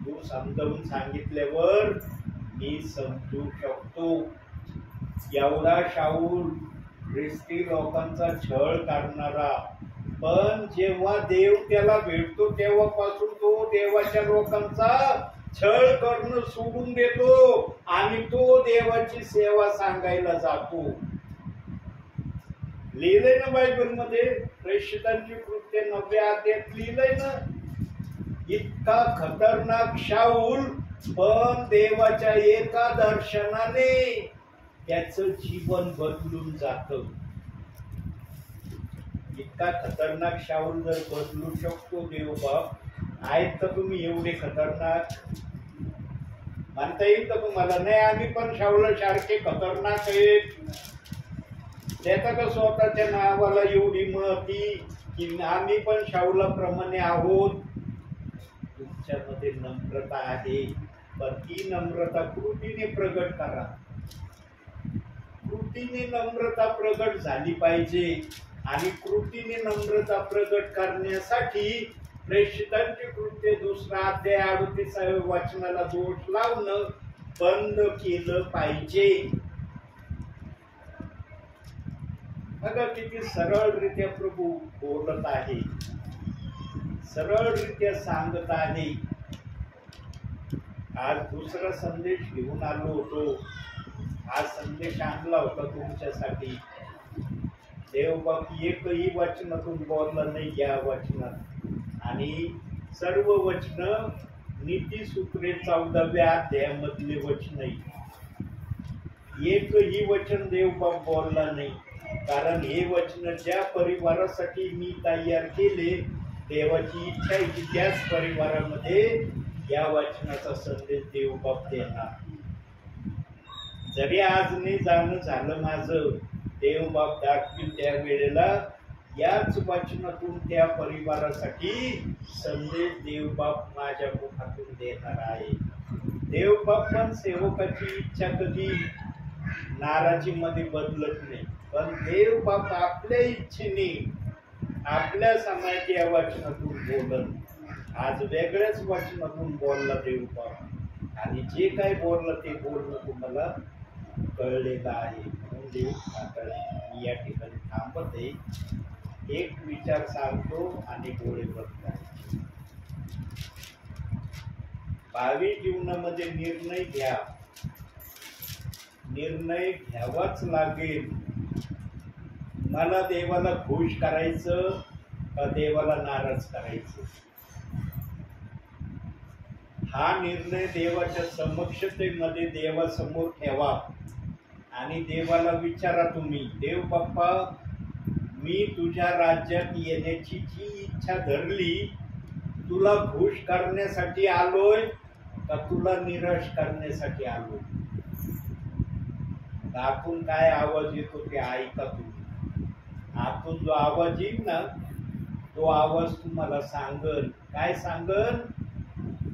A: तू समजावून सांगितल्यावर मी समजू शकतो. एवढा शाऊल ख्रिस्ती लोकांचा छळ करणारा पण जेव्हा देव त्याला भेटतो तेव्हापासून तो देवाच्या लोकांचा छळ करणं सोडून देतो आणि तो देवाची सेवा सांगायला जातो. लिहिलंय ना बायबल मध्ये. प्रेषितांची कृत्य 9व्या अध्यायात लिहिलंय ना. इतका खतरनाक शाऊल पण देवाच्या एका दर्शनाने त्याचं जीवन बदलून जातं. इतका खतरनाक शाऊल जर बदलू शकतो देवबाप आहेत तर तुम्ही एवढे खतरनाक म्हणता येईल का तुम्हाला. नाही आम्ही पण शाऊला सारखे खतरनाक आहेत. त्याचा का स्वतःच्या नावाला एवढी महती की आम्ही पण शाऊलाप्रमाणे आहोत. तुमच्यामध्ये नम्रता आहे पण ती नम्रता कृतीने प्रगट करा. कृतीने नम्रता प्रगट झाली पाहिजे. आणि कृतीने नम्रता प्रगट करण्यासाठी प्रेषितांची कृत्य 2 अध्याय 38व्या वचनाला दोष लावणं बंद केलं पाहिजे. बघा किती सरळरित्या प्रभू बोलत आहे. सरळरित्या सांगत आहे. आज दुसरा संदेश घेऊन आलो होतो. हा संदेश आणला होता तुमच्यासाठी. देवबाप एकही वचनातून बोलला नाही या वचनात, आणि सर्व वचन नीतिसूत्रे 14व्या अध्यायामधले वचन एकही वचन देवबाप बोलला नाही. कारण हे वचन ज्या परिवारासाठी मी तयार केले, देवाची इच्छा आहे की त्याच परिवारामध्ये या वचनाचा संदेश देवबाप देणार. जरी आज नाही जाणं झालं माझं, देवबाप दाखवील त्या वेळेला याच वचनातून त्या परिवारासाठी संदेश देवबाप माझ्या मुखातून देणार आहे. देवबाप पण सेवकाची इच्छा कधी नाराजीमध्ये बदलत नाही, पण देवबाप आपल्या इच्छेने आपल्या समाजात या वचनातून बोलत. आज वेगळ्याच वचनातून बोलला देवबाप, आणि जे काही बोललं ते बोलणं तुम्हाला कळलेलं आहे. म्हणून देव आता मी या ठिकाणी थांबत आहे. एक विचार सांगतो आणि डोळे बंद करायचे. भावी जीवनामध्ये निर्णय घ्या, निर्णय घ्यावाच लागेल. मला देवाला खुश करायचं का देवाला नाराज करायचं, हा निर्णय देवाच्या समक्षतेमध्ये देवासमोर ठेवा आणि देवाला विचारा तुम्ही, देव बाप्पा मी तुझ्या राज्यात येण्याची जी इच्छा धरली, तुला खुश करण्यासाठी आलोय का तुला निराश करण्यासाठी आलोय. आतून काय आवाज येतो ते ऐका तुम्ही. आतून जो आवाज येईल ना, तो आवाज तुम्हाला सांगल. काय सांगल?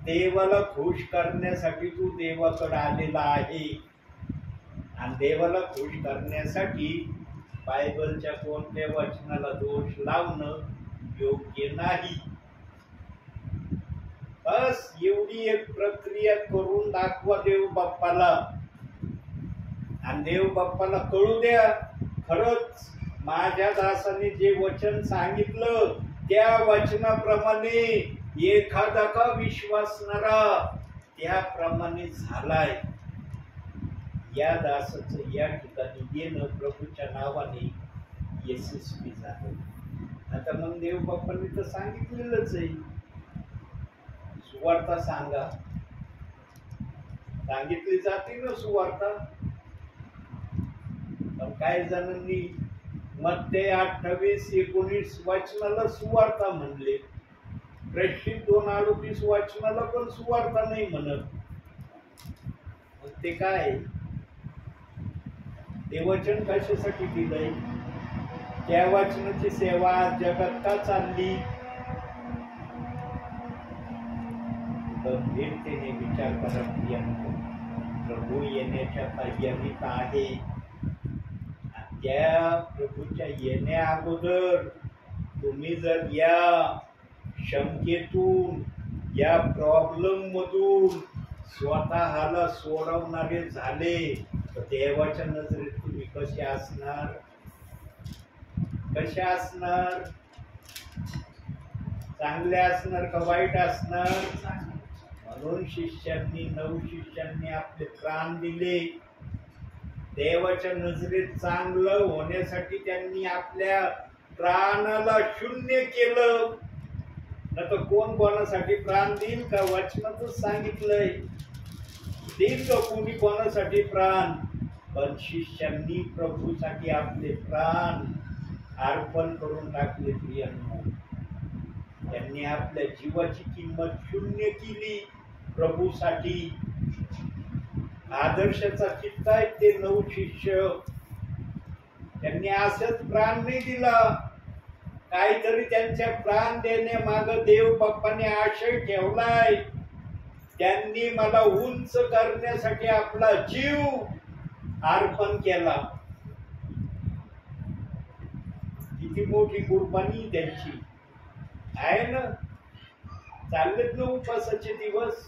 A: देवाला खुश करण्यासाठी तू देवाकडे आलेला आहे, आणि देवाला खुश करण्यासाठी बायबलच्या कोणत्या वचनाला दोष लावणं योग्य नाही. बस एवढी एक प्रक्रिया करून दाखवा देव बाप्पाला, आणि देव बाप्पाला कळू द्या खरंच माझ्या दासाने जे वचन सांगितलं त्या वचनाप्रमाणे एखादा का विश्वासणारा त्याप्रमाणे झालाय. या दासाचं या ठिकाणी येणं प्रभूच्या नावाने यशस्वी झालं. आता मग देव बाप्पांनी तर सांगितलेलंच आहे, सुवार्ता सांगा. सांगितली जाते ना सुवार्ता. पण काही जणांनी मत्ते 28-19 वचनाला सुवार्ता म्हणले, प्रेषित 2:38 वचनाला पण सुवार्ता नाही म्हणत. ते काय? ते वचन कशासाठी दिलंय? त्या वचनाची सेवा जगात का चालली? गंभीरतेने विचार करा. प्रभू येण्याच्या तयारीत आहे. त्या प्रभूच्या येण्या अगोदर तुम्ही जर या शंकेतून, या प्रॉब्लेम मधून स्वतःला सोडवणारे झाले तर देवाच्या नजरेत तुम्ही कसे असणार? कसे असणार? चांगले असणार का वाईट असणार? म्हणून शिष्यांनी 9 शिष्यांनी आपले प्राण दिले. देवाच्या नजरेत चांगलं होण्यासाठी त्यांनी आपल्या प्राणाला शून्य केलं. तर कोण कोणासाठी प्राण देईल का? वचनातच सांगितलंय. देईल का कोणी कोणासाठी प्राण? पण शिष्यांनी प्रभूसाठी आपले प्राण अर्पण करून टाकले. प्रियांनो, त्यांनी आपल्या जीवाची किंमत शून्य केली प्रभूसाठी. आदर्शाचा चित्त आहेत ते 9 शिष्य. त्यांनी असंच प्राण नाही दिला, काहीतरी त्यांच्या प्राण देण्यामाग देव बाप्पाने आशय ठेवलाय. त्यांनी मला उंच करण्यासाठी आपला जीव अर्पण केला. किती मोठी कुर्बानी त्यांची आहे ना. चाललेत ना उपासाचे दिवस,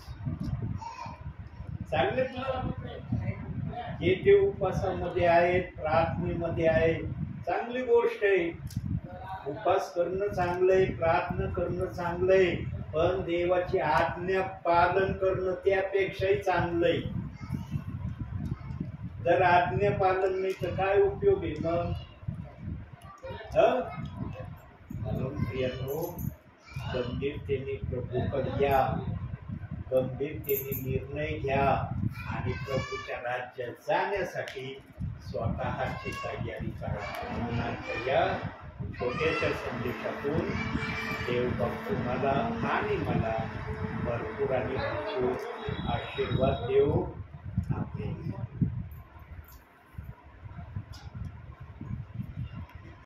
A: चाललेत ना. जे ते उपासामध्ये आहेत, प्रार्थनेमध्ये आहेत, चांगली गोष्ट आहे. उपास करणं चांगलंय, प्रार्थना करणं चांगलंय, पण देवाची आज्ञा पालन करणं त्यापेक्षाही चांगलंय. जर आज्ञा पालन नाही तर काय उपयोग आहे मग? म्हणून प्रियांनो, गंभीरतेने प्रभूकडे या, गंभीरतेने निर्णय घ्या आणि प्रभूच्या राज्यात जाण्यासाठी स्वतःची तयारी करा. या छोट्याशा संदेशातून देव तुम्हाला आणि मला भरपूर आणि भरपूर आशीर्वाद देऊ. आमेन.